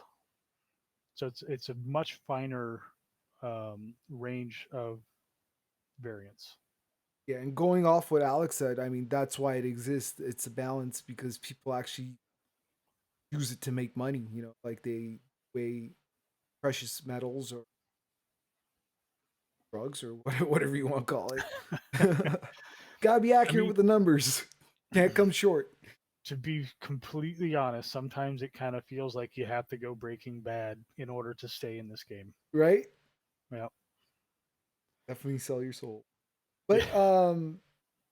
so it's a much finer range of variance. Yeah, and going off what Alex said, I mean that's why it exists. It's a balance because people actually use it to make money. You know, like they weigh precious metals or drugs or whatever you want to call it. Gotta be I accurate mean, with the numbers. Can't come short, to be completely honest, sometimes it kind of feels like you have to go Breaking Bad in order to stay in this game. right? Yeah. Definitely sell your soul. Yeah. But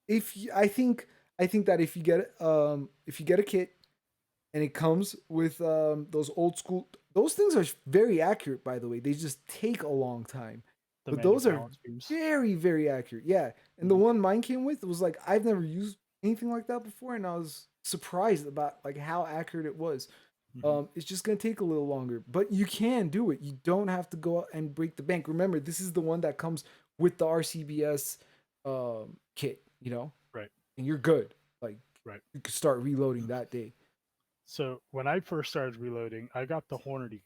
if you, I think that if you get a kit and it comes with those old school, those things are very accurate, by the way. They just take a long time, The but manual those are balance beams. very accurate. Yeah, and the Mhm. one mine came with was like I've never used anything like that before, and I was surprised about like how accurate it was. Mhm. It's just gonna take a little longer, but you can do it. You don't have to go out and break the bank. Remember, this is the one that comes with the RCBS kit, you know, Right. and you're good. Like Right. you could start reloading that day. So when I first started reloading, I got the Hornady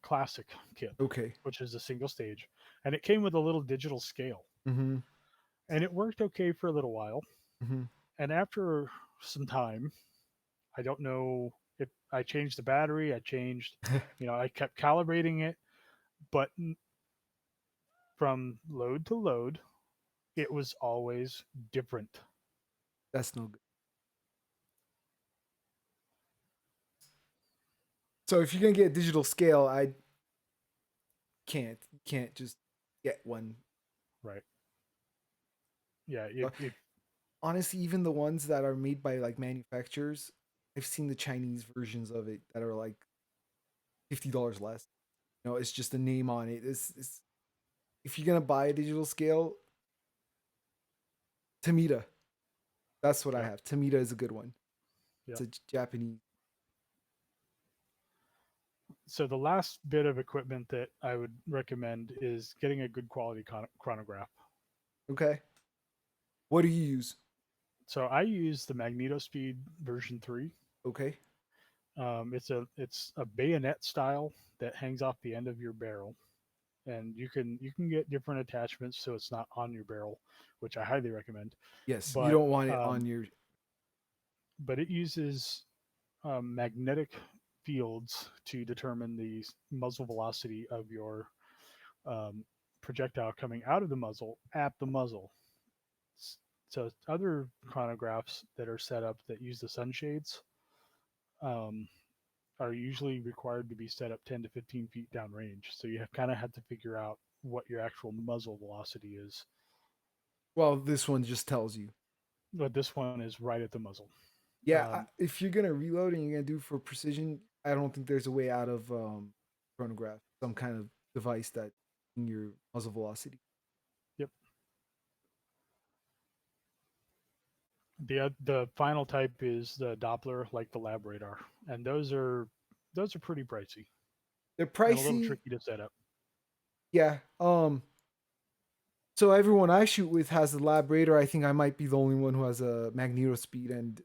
Classic kit, Okay. which is a single stage, and it came with a little digital scale, Mm-hmm. and it worked okay for a little while. Mm-hmm. And after some time, I don't know if I changed the battery, I changed, I kept calibrating it, but from load to load, it was always different. That's no good. So if you're gonna get a digital scale, I can't just get one. Right. Yeah. If Honestly, even the ones that are made by like manufacturers, I've seen the Chinese versions of it that are like $50 less. You know, it's just a name on it. It's if you're gonna buy a digital scale, Tamita. That's what I yeah. have. Tamita is a good one. Yeah. It's a Japanese. So the last bit of equipment that I would recommend is getting a good quality chronograph. Okay. What do you use? So I use the MagnetoSpeed version 3. Okay. It's a bayonet style that hangs off the end of your barrel, and you can get different attachments so it's not on your barrel, which I highly recommend. Yes, you But don't want it um, on your. but it uses magnetic fields to determine the muzzle velocity of your um, projectile coming out of the muzzle at the muzzle. So other chronographs that are set up that use the sunshades um, are usually required to be set up 10 to 15 feet downrange. So you kind of have to figure out what your actual muzzle velocity is. Well, this one just tells you. But this one is right at the muzzle. Yeah, Um, if you're gonna reload and you're gonna do for precision, I don't think there's a way out of chronograph, some kind of device that in your muzzle velocity. yep. The final type is the Doppler, like the lab radar, and those are pretty pricey They're and a little pricey. tricky to set up. Yeah. So everyone I shoot with has the Lab Radar. I think I might be the only one who has a Magneto Speed, and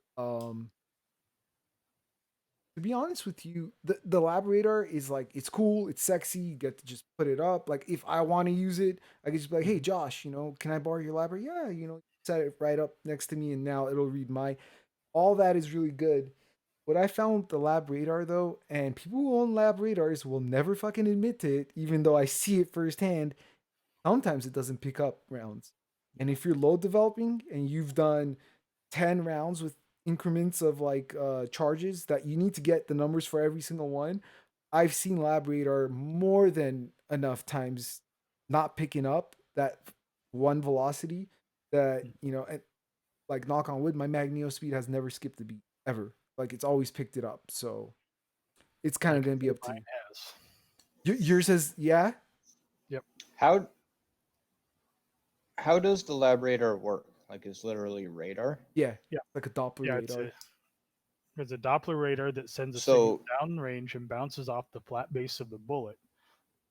to be honest with you, the Lab Radar is like, it's cool, it's sexy. You get to just put it up. Like if I want to use it, I can just be like, hey Josh, can I borrow your Lab Radar? Yeah, set it right up next to me, and now it'll read my. All that is really good. What I found with the Lab Radar though, and people who own Lab Radars will never fucking admit to it, even though I see it firsthand. Sometimes it doesn't pick up rounds, and if you're load developing and you've done 10 rounds with increments of like charges that you need to get the numbers for every single one, I've seen Lab Radar more than enough times not picking up that one velocity that, and like knock on wood, my Magneto Speed has never skipped a beat ever. Like it's always picked it up. So it's kind I of can going to be say up to mine you. has. Yours says, yeah? Yep. How does the lab radar work? Like, it's literally radar. Yeah. Yeah. Like a Doppler Yeah, radar. it's a Doppler radar that sends a signal So downrange and bounces off the flat base of the bullet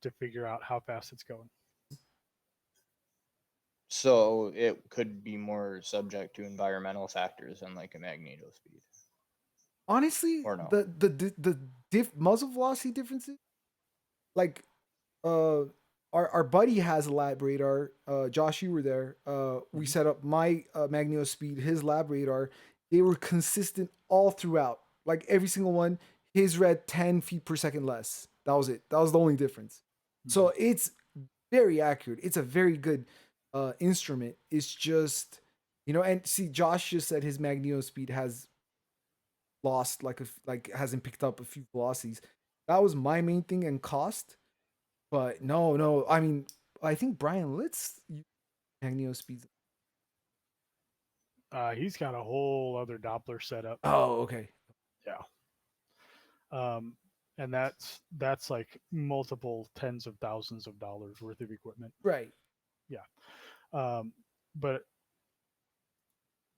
to figure out how fast it's going. so it could be more subject to environmental factors than like a Magneto Speed. Honestly, Or no? the muzzle velocity differences, like uh our buddy has a lab radar. Josh, you were there. We set up my Magneto Speed, his lab radar. They were consistent all throughout. Like every single one, his read 10 feet per second less. That was it. That was the only difference. So it's very accurate. It's a very good instrument. It's just, and see, Josh just said his Magneto Speed has lost like hasn't picked up a few velocities. That was my main thing, and cost. But no. I mean, I think Brian Litz Magneto speeds. He's got a whole other Doppler setup. Oh, okay. Yeah. And that's like multiple tens of thousands of dollars worth of equipment. Right. Yeah. But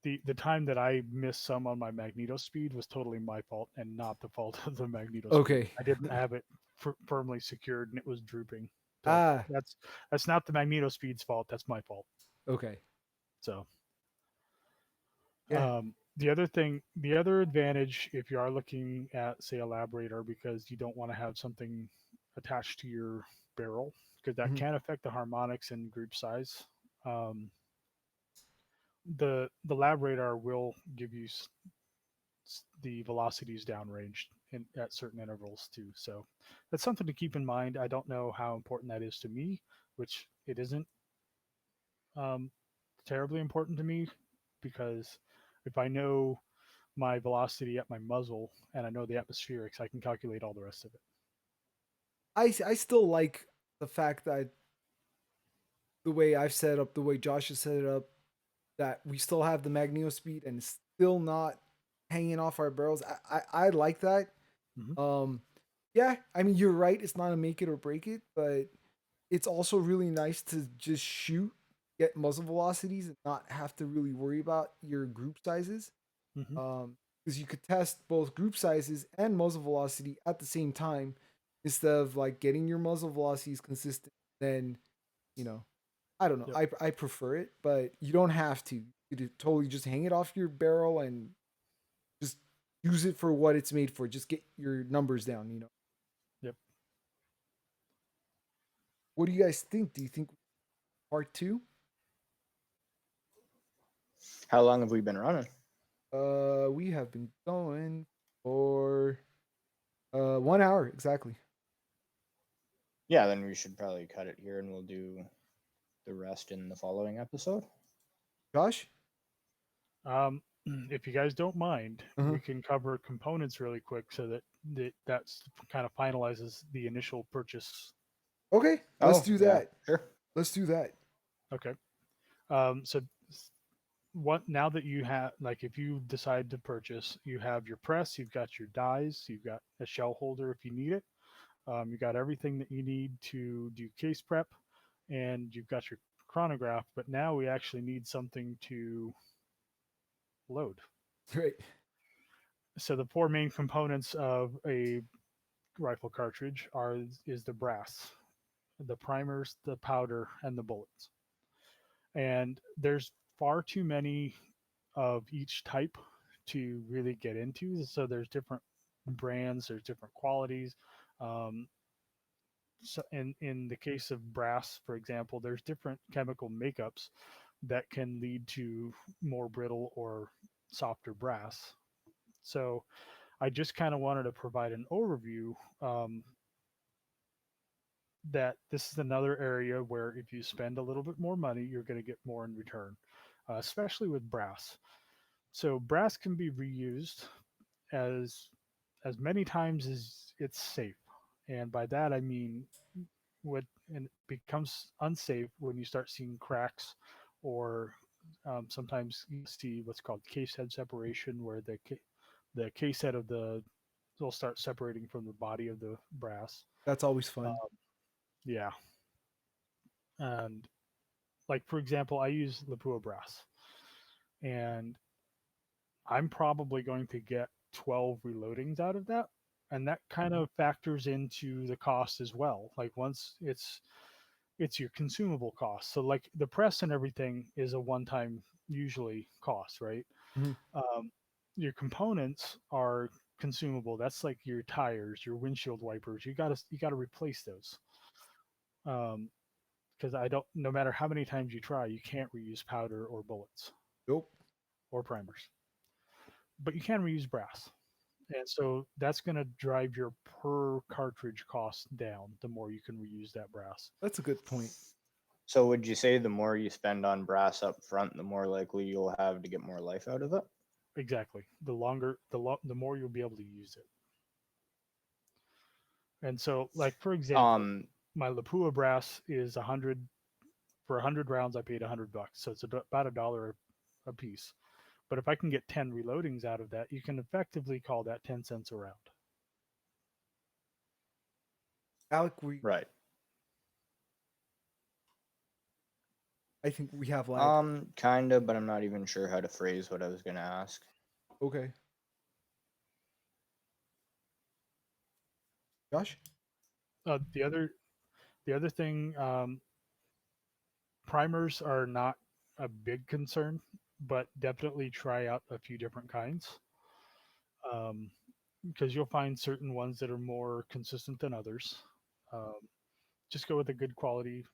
the time that I missed some on my Magneto Speed was totally my fault and not the fault of the Magneto Speed. Okay. I didn't have it firmly secured and it was drooping. So Ah. that's not the Magneto Speed's fault. That's my fault. Okay. So Yeah. the other advantage, if you are looking at, say, a lab radar, because you don't want to have something attached to your barrel, because that can affect the harmonics and group size. The lab radar will give you the velocities downrange at certain intervals too. So that's something to keep in mind. I don't know how important that is to me, which it isn't terribly important to me, because if I know my velocity at my muzzle and I know the atmospherics, I can calculate all the rest of it. I still like the fact that the way I've set up, the way Josh has set it up, that we still have the Magneto Speed and it's still not hanging off our barrels. I like that. Yeah, I mean you're right. It's not a make it or break it, but it's also really nice to just shoot, get muzzle velocities, and not have to really worry about your group sizes. Because you could test both group sizes and muzzle velocity at the same time, instead of like getting your muzzle velocities consistent. Then, you know, I don't know. Yep. I prefer it, but you don't have to. You could totally just hang it off your barrel and just use it for what it's made for. Just get your numbers down. Yep. What do you guys think? Do you think part 2? How long have we been running? We have been going for 1 hour exactly. Yeah, then we should probably cut it here and we'll do the rest in the following episode. Josh? If you guys don't mind, we can cover components really quick so that's kind of finalizes the initial purchase. Okay, let's do that. Sure. Let's do that. Okay. So what now that you have, like, if you decide to purchase, you have your press, you've got your dies, you've got a shell holder if you need it, you got everything that you need to do case prep, and you've got your chronograph. But now we actually need something to load. Right. So the 4 main components of a rifle cartridge is the brass, the primers, the powder, and the bullets. And there's far too many of each type to really get into. So there's different brands, there's different qualities. Um, so in the case of brass, for example, there's different chemical makeups that can lead to more brittle or softer brass. So I just kind of wanted to provide an overview, that this is another area where if you spend a little bit more money, you're going to get more in return, especially with brass. So brass can be reused as as many times as it's safe, and by that I mean what and it becomes unsafe when you start seeing cracks, or sometimes you see what's called case head separation, where the case head of the will start separating from the body of the brass. That's always fun. Yeah, and like for example, I use Lapua brass, and I'm probably going to get 12 reloadings out of that. And that kind of factors into the cost as well. Like once it's your consumable cost. So like the press and everything is a one-time usually cost, right? Mhm. Your components are consumable. That's like your tires, your windshield wipers. You gotta replace those. Because I don't. No matter how many times you try, you can't reuse powder or bullets Nope. or primers, but you can reuse brass. And so that's going to drive your per cartridge cost down the more you can reuse that brass. That's a good point. So would you say the more you spend on brass up front, the more likely you'll have to get more life out of it? Exactly. The more you'll be able to use it. And so, like for example, Um, my Lapua brass is 100 for 100 rounds. I paid $100, so it's about $1 a piece. But if I can get 10 reloadings out of that, you can effectively call that 10 cents a round. Alec, right. I think we have lag. Kinda, but I'm not even sure how to phrase what I was gonna ask. Okay. Josh? The other thing, primers are not a big concern, but definitely try out a few different kinds, because you'll find certain ones that are more consistent than others. Um, just go with a good quality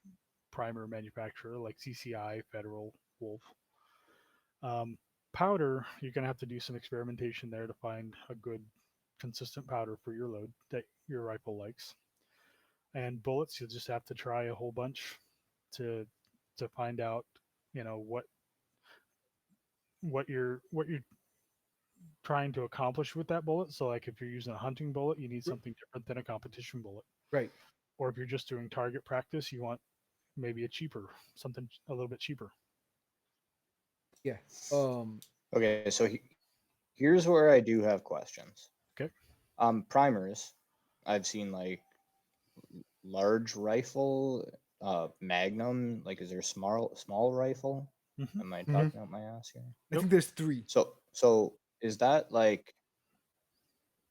primer manufacturer like CCI, Federal, Wolf. Um, Powder, you're going to have to do some experimentation there to find a good, consistent powder for your load that your rifle likes. And bullets, you'll just have to try a whole bunch to find out, what you're trying to accomplish with that bullet. So, like if you're using a hunting bullet, you need something different than a competition bullet. Right. Or if you're just doing target practice, you want maybe something a little bit cheaper. Yeah. Okay, so here's where I do have questions. Okay. Primers, I've seen like large rifle, Magnum. Like, is there small rifle? Mm-hmm. Am I Mhm. talking out my ass here? I think there's 3. So is that like?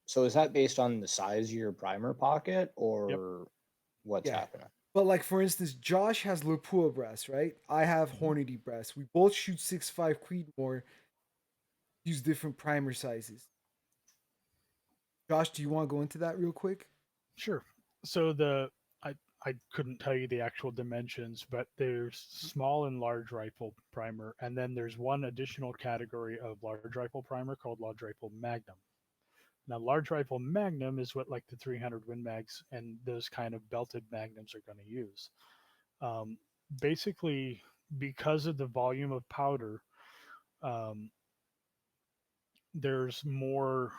So is that based on the size of your primer pocket, Yep. or what's Yeah. happening? But like for instance, Josh has Lapua brass, right? I have Hornady brass. We both shoot 6.5 Creedmoor, use different primer sizes. Josh, do you want to go into that real quick? Sure. So I couldn't tell you the actual dimensions, but there's small and large rifle primer, and then there's one additional category of large rifle primer called large rifle magnum. Now, large rifle magnum is what like the 300 Win Mags and those kind of belted magnums are going to use. Um, Basically, because of the volume of powder, um, there's more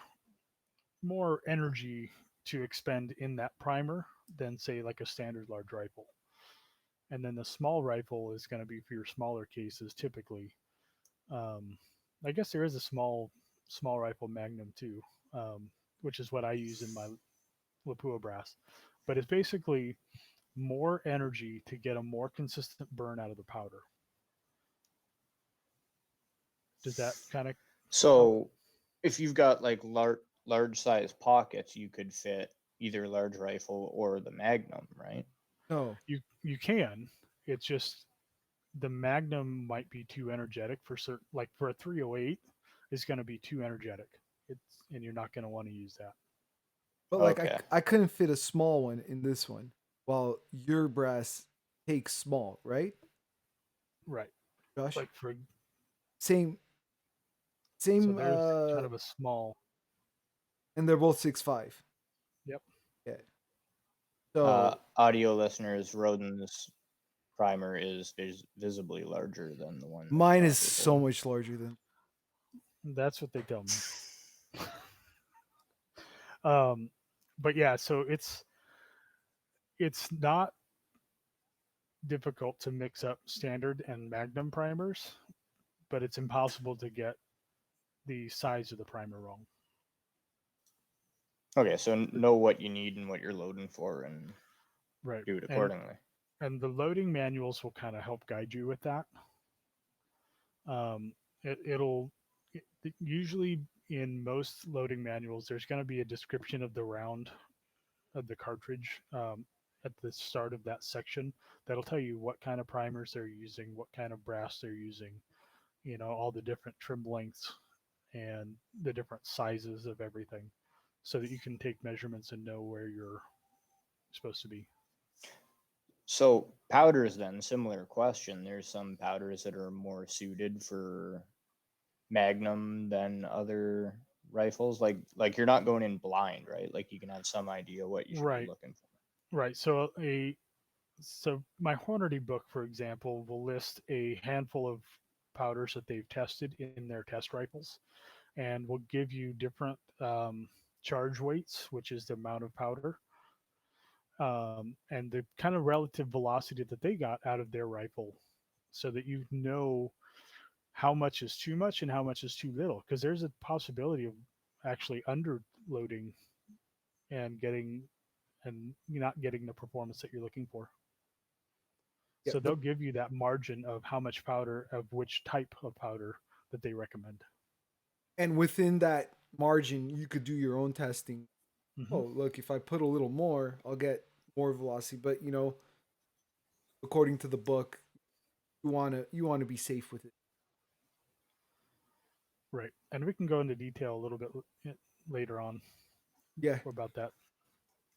energy to expend in that primer than say like a standard large rifle. And then the small rifle is going to be for your smaller cases typically. Um, I guess there is a small rifle Magnum too, which is what I use in my Lapua brass. But it's basically more energy to get a more consistent burn out of the powder. Does that kind of So if you've got like large size pockets, you could fit either large rifle or the Magnum, right? No. you can? It's just the Magnum might be too energetic for certain, like for a 308 is going to be too energetic. And you're not going to want to use that. But like Okay. I couldn't fit a small one in this one, while your brass takes small, right, Right. Josh? Like for, Same, so same. there's kind of a small, And they're both 6'5". yep. Yeah. So Audio listeners, Rodin's primer is visibly larger than the one that mine Josh is is so holding. much larger than. That's what they tell me. But yeah, so it's not difficult to mix up standard and Magnum primers, but it's impossible to get the size of the primer wrong. Okay, so know what you need and what you're loading for, and Right. do it accordingly. And the loading manuals will kind of help guide you with that. It'll usually in most loading manuals, there's going to be a description of the round of the cartridge at the start of that section. That'll tell you what kind of primers they're using, what kind of brass they're using, all the different trim lengths and the different sizes of everything, so that you can take measurements and know where you're supposed to be. So powders then, similar question. There's some powders that are more suited for Magnum than other rifles. Like you're not going in blind, right? Like you can have some idea what you should be Right. looking for. Right. So my Hornady book, for example, will list a handful of powders that they've tested in their test rifles, and will give you different charge weights, which is the amount of powder, and the kind of relative velocity that they got out of their rifle, so that you know how much is too much and how much is too little. Because there's a possibility of actually underloading and not getting the performance that you're looking for. Yeah, So they'll give you that margin of how much powder of which type of powder that they recommend. and within that margin, you could do your own testing. Mm-hmm. Oh, look, if I put a little more, I'll get more velocity. But according to the book, you wanna be safe with it. Right. And we can go into detail a little bit later on Yeah. about that.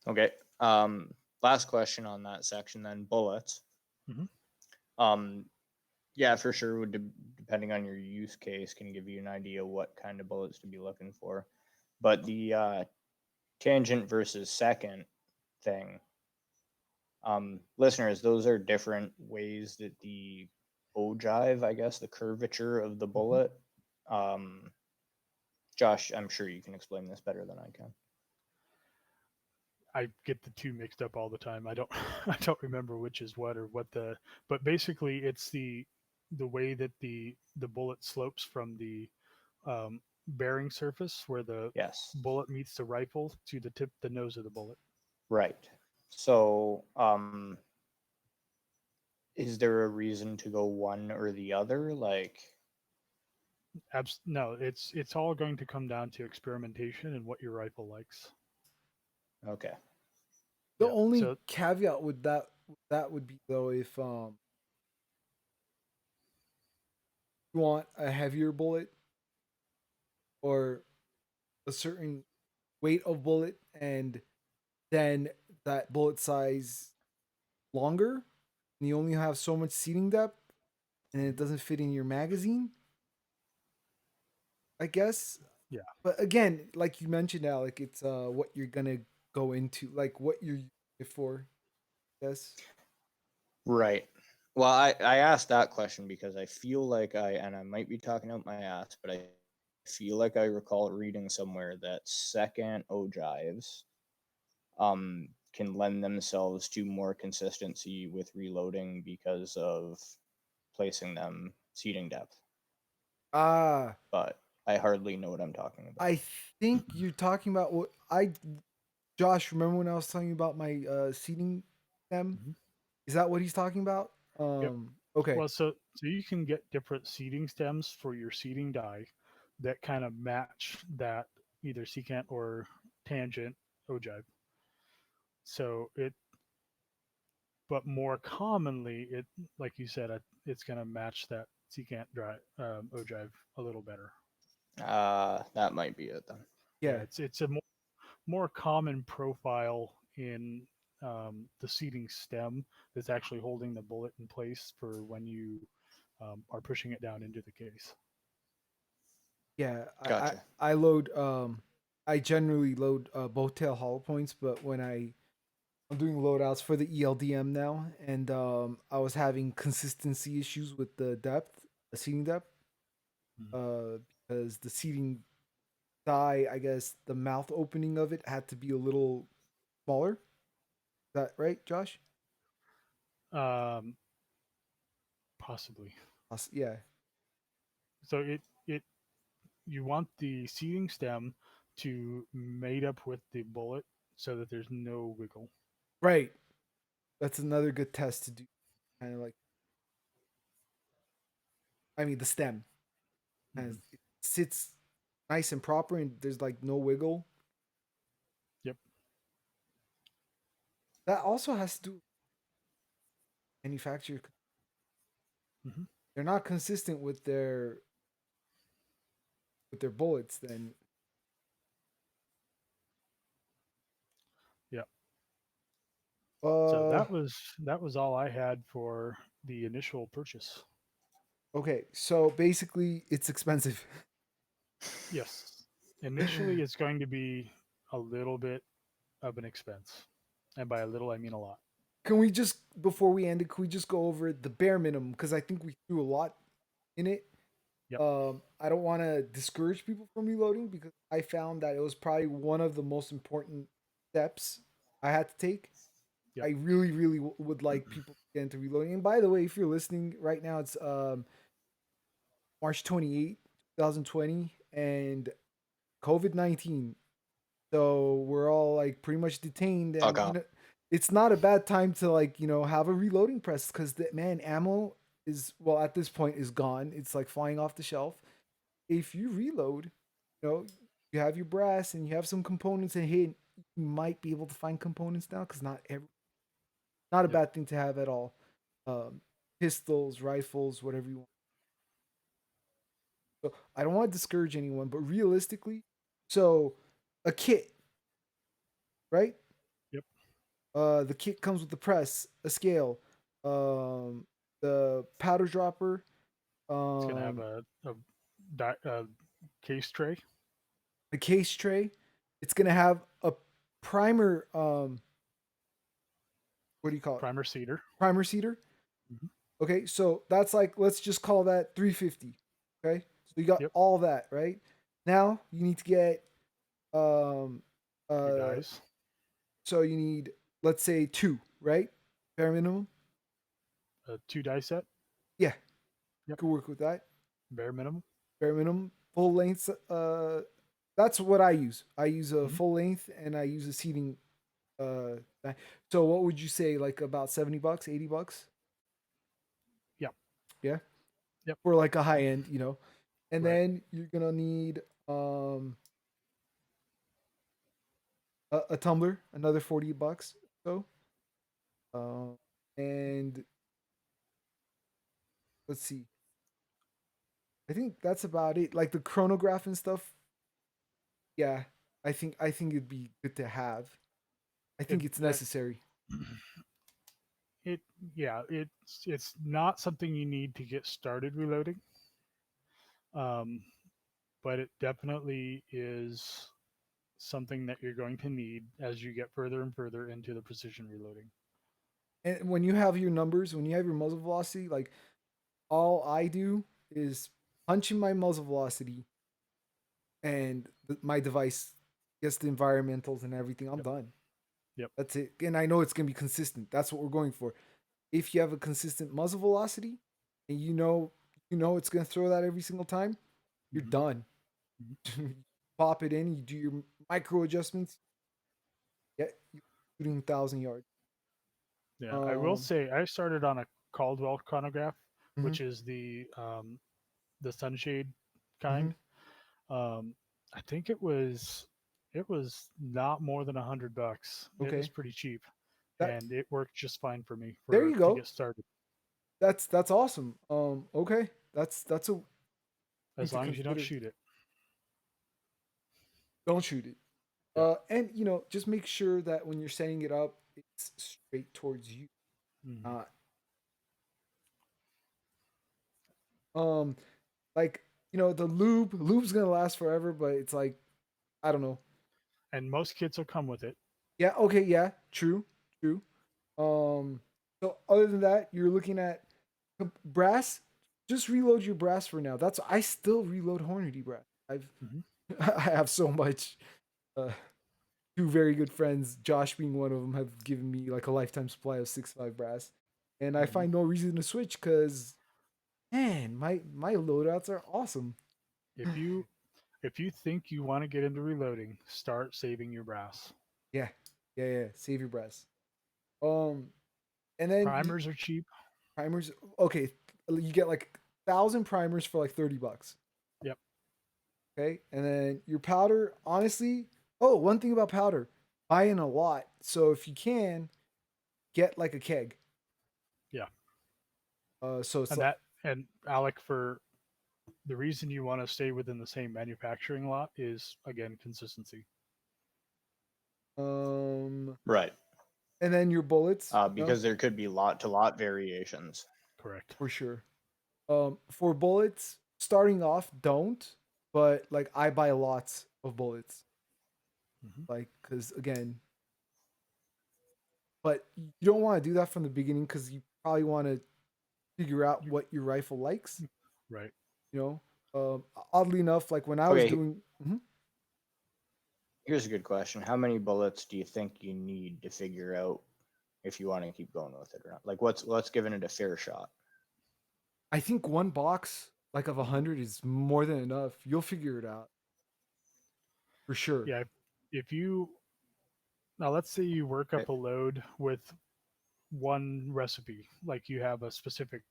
Okay. Last question on that section then, bullets. Mhm. Yeah, for sure. Depending on your use case, can give you an idea what kind of bullets to be looking for. But the tangent versus second thing, listeners, those are different ways that the ogive, I guess, the curvature of the bullet. Josh, I'm sure you can explain this better than I can. I get the two mixed up all the time. I don't I don't remember which is what or but basically it's the way that the bullet slopes from the bearing surface where the Yes. bullet meets the rifle to the nose of the bullet. Right. So, is there a reason to go one or the other? Like, No, it's all going to come down to experimentation and what your rifle likes. okay. The Yeah. only So caveat with that would be though if you want a heavier bullet or a certain weight of bullet, and then that bullet size longer, and you only have so much seating depth, and it doesn't fit in your magazine, I guess. yeah. But again, like you mentioned, Alec, it's what you're gonna go into, like what you're using it for. Yes. Right. Well, I asked that question because I feel like and I might be talking out my ass, but I feel like I recall reading somewhere that second ogives can lend themselves to more consistency with reloading because of placing them seating depth. Ah, But I hardly know what I'm talking about. I think you're talking about what Josh, remember when I was talking about my seating them? Mhm. Is that what he's talking about? Yep. Okay. Well, so you can get different seating stems for your seating die that kind of match that either secant or tangent ogive. So but more commonly, like you said, it's gonna match that secant drive O-drive a little better. That might be it then. Yeah, Yeah. it's a more common profile in the seating stem that's actually holding the bullet in place for when you are pushing it down into the case. Yeah, Gotcha. I load I generally load both tail hollow points, but when I'm doing loadouts for the ELDM now, and I was having consistency issues with the depth, the seating depth, because the seating die, I guess the mouth opening of it had to be a little smaller. Is that right, Josh? Um, Possibly. Yeah. So it you want the seating stem to mate up with the bullet so that there's no wiggle. Right. That's another good test to do. Kind of like, I mean, the stem, and Mhm. it sits nice and proper, and there's like no wiggle. Yep. That also has to do with manufacturer. Hmm. They're not consistent with their bullets. Then Yep. So uh that was all I had for the initial purchase. okay, so basically it's expensive. Yes. Initially, it's going to be a little bit of an expense. And by a little, I mean a lot. Can we just, before we end it, can we just go over the bare minimum, because I think we threw a lot in it. Yep. I don't want to discourage people from reloading, because I found that it was probably one of the most important steps I had to take. Yep. I really, really would like people to get into reloading. And by the way, if you're listening right now, it's March 28th, 2020, and COVID-19. So we're all like pretty much detained, Fuck and off. it's not a bad time to, like, have a reloading press, because the man ammo is, well, at this point, is gone. It's like flying off the shelf. If you reload, you know you have your brass and you have some components, and hey, you might be able to find components now, because not a Yep. bad thing to have at all. Um, Pistols, rifles, whatever you want. So I don't want to discourage anyone, but realistically, so a kit, right? Yep. The kit comes with the press, a scale, um, the powder dropper, It's going to have um, a case tray. the case tray. It's gonna have a primer. What do you call it? Primer cedar. Primer cedar. Hmm. Okay, so that's like, let's just call that 350. Okay, so you got Yep. all that right. Now you need to get um Your uh dies. so you need, let's say, two, right? Bare minimum. A 2 die set. Yeah, Yep. could work with that. Bare minimum. Bare minimum. Full length. That's what I use. I use a Hmm. full length, and I use a seating. Di- So what would you say? Like about $70, $80? Yep. Yeah, Yep. for like a high end, And Right. then you're gonna need a tumbler, another $40. So, and let's see. I think that's about it. Like the chronograph and stuff. Yeah, I think it'd be good to have. I It think it's that necessary. it yeah it's not something you need to get started reloading. Um, but it definitely is something that you're going to need as you get further and further into the precision reloading. And when you have your numbers, when you have your muzzle velocity, like, all I do is punch in my muzzle velocity, and my device gets the environmentals and everything. I'm Yep. done. Yep. That's it. And I know it's gonna be consistent. That's what we're going for. If you have a consistent muzzle velocity, and you know it's gonna throw that every single time, you're Hmm. done. Hmm. Pop it in. You do your micro adjustments. Yeah, you're shooting 1,000 yards. Yeah, I will Um. say I started on a Caldwell chronograph, Mhm, which is the sunshade kind. mhm. I think it was not more than $100. It was Okay. pretty cheap, That and it worked just fine for me There for you to go. get started. That's awesome. Okay, that's a thing As to long as you don't consider. shoot it. Don't shoot it. Yeah. And just make sure that when you're setting it up, it's straight towards you. Mhm. Um, like the lube's gonna last forever, but it's like I don't know. And most kits will come with it. Yeah. Okay. Yeah. True. True. So other than that, you're looking at brass. Just reload your brass for now. That's I still reload Hornady brass. Mhm. I have so much. Uh, two very good friends, Josh being one of them, have given me like a lifetime supply of 6.5 brass, and I Mhm. find no reason to switch because man, my loadouts are awesome. If you think you want to get into reloading, start saving your brass. Yeah, yeah. Save your brass. Um, and then Primers are cheap. primers. Okay, you get like 1,000 primers for like $30. Yep. Okay, and then your powder. Honestly, oh, one thing about powder, buy in a lot. So if you can, get like a keg. Yeah. So it's And that and Alec, for the reason you want to stay within the same manufacturing lot is again consistency. um, Right. and then your bullets. Because there could be lot to lot variations. Correct. For sure. For bullets, starting off, don't. But like I buy lots of bullets, Mhm. like because again, but you don't want to do that from the beginning because you probably want to figure out You what your rifle likes. right. You oddly enough, like when I was Okay, doing, here's a good question. How many bullets do you think you need to figure out if you want to keep going with it or not? Like, let's giving it a fair shot. I think one box like of 100 is more than enough. You'll figure it out for sure. Yeah. If you now let's say you work Okay. up a load with one recipe, like you have a specific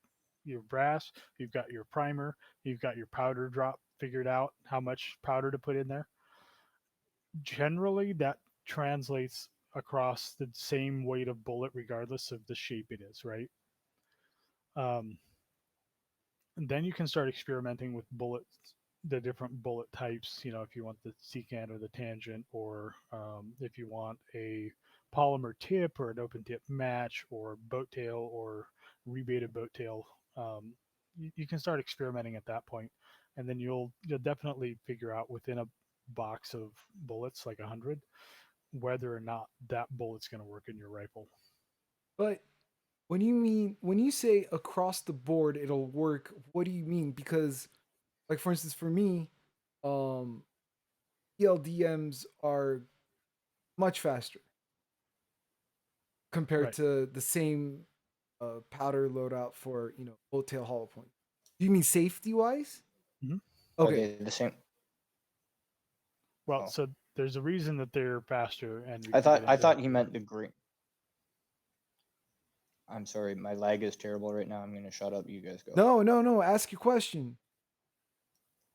your brass, you've got your primer, you've got your powder drop figured out, how much powder to put in there. Generally, that translates across the same weight of bullet, regardless of the shape it is, right? Um, and then you can start experimenting with bullets, the different bullet types. If you want the secant or the tangent, or if you want a polymer tip or an open tip match or boat tail or rebated boat tail, you can start experimenting at that point, and then you'll definitely figure out within a box of bullets, like 100, whether or not that bullet's going to work in your rifle. But when you say across the board it'll work, what do you mean? Because like for instance, for me, um, ELDMs are much faster compared Right. to the same powder loadout for Old Tail Hollow Point. Do you mean safety wise? Mhm. Okay. Okay, the same. Well, Oh, so there's a reason that they're faster, and we I can thought get I into that thought he later. meant the green. I'm sorry, my lag is terrible right now. I'm gonna shut up. You guys go. No. Ask your question.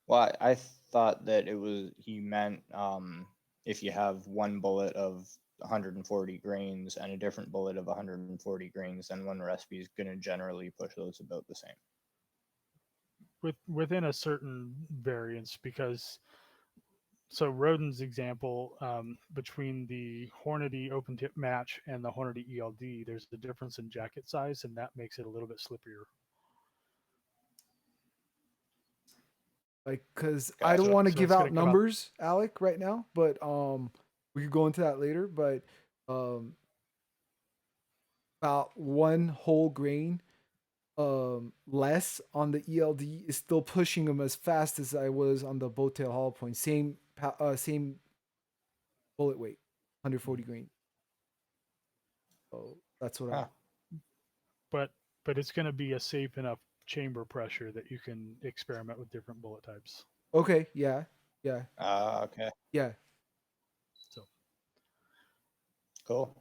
Well, I thought that he meant if you have one bullet of 140 grains and a different bullet of 140 grains, then one recipe is gonna generally push those about the same. Within a certain variance, because so Rodin's example, between the Hornady open tip match and the Hornady ELD, there's the difference in jacket size, and that makes it a little bit slipperier. Like, cause I don't Gotcha. So want to so give it's going out to come out. numbers, Alec, right now, but we could go into that later. But um, about one whole grain less on the ELD is still pushing them as fast as I was on the Bowtail Hollow Point. Same bullet weight, 140 Mhm. grain. So that's what I. Huh. but but it's going to be a safe enough chamber pressure that you can experiment with different bullet types. Okay, yeah, Okay. yeah. So Cool.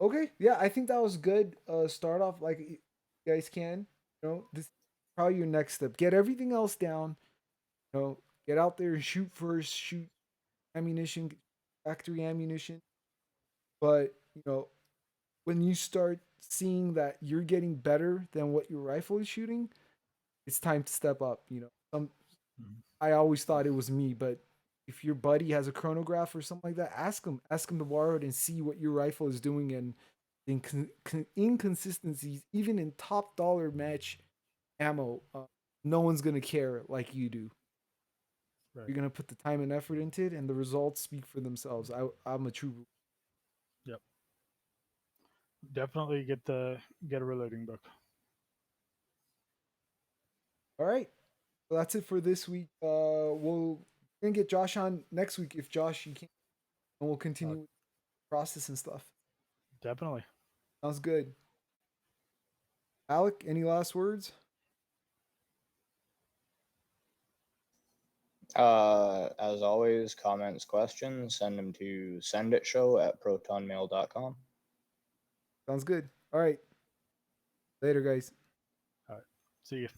Okay, yeah. I think that was good. Start off like you guys can. This is probably your next step. Get everything else down. Get out there and shoot first. Shoot ammunition, factory ammunition. But when you start seeing that you're getting better than what your rifle is shooting, it's time to step up. I always thought it was me, but if your buddy has a chronograph or something like that, ask him to borrow it and see what your rifle is doing, and inconsistencies, even in top dollar match ammo, no one's gonna care like you do. Right. You're gonna put the time and effort into it, and the results speak for themselves. I'm a true. Yep. Definitely get a reloading book. All right, well, that's it for this week. We're gonna get Josh on next week if Josh you can't, and we'll continue with the process and stuff. Definitely. Sounds good. Alec, any last words? As always, comments, questions, send them to senditshow@protonmail.com. Sounds good. All right. Later, guys. All right. See you.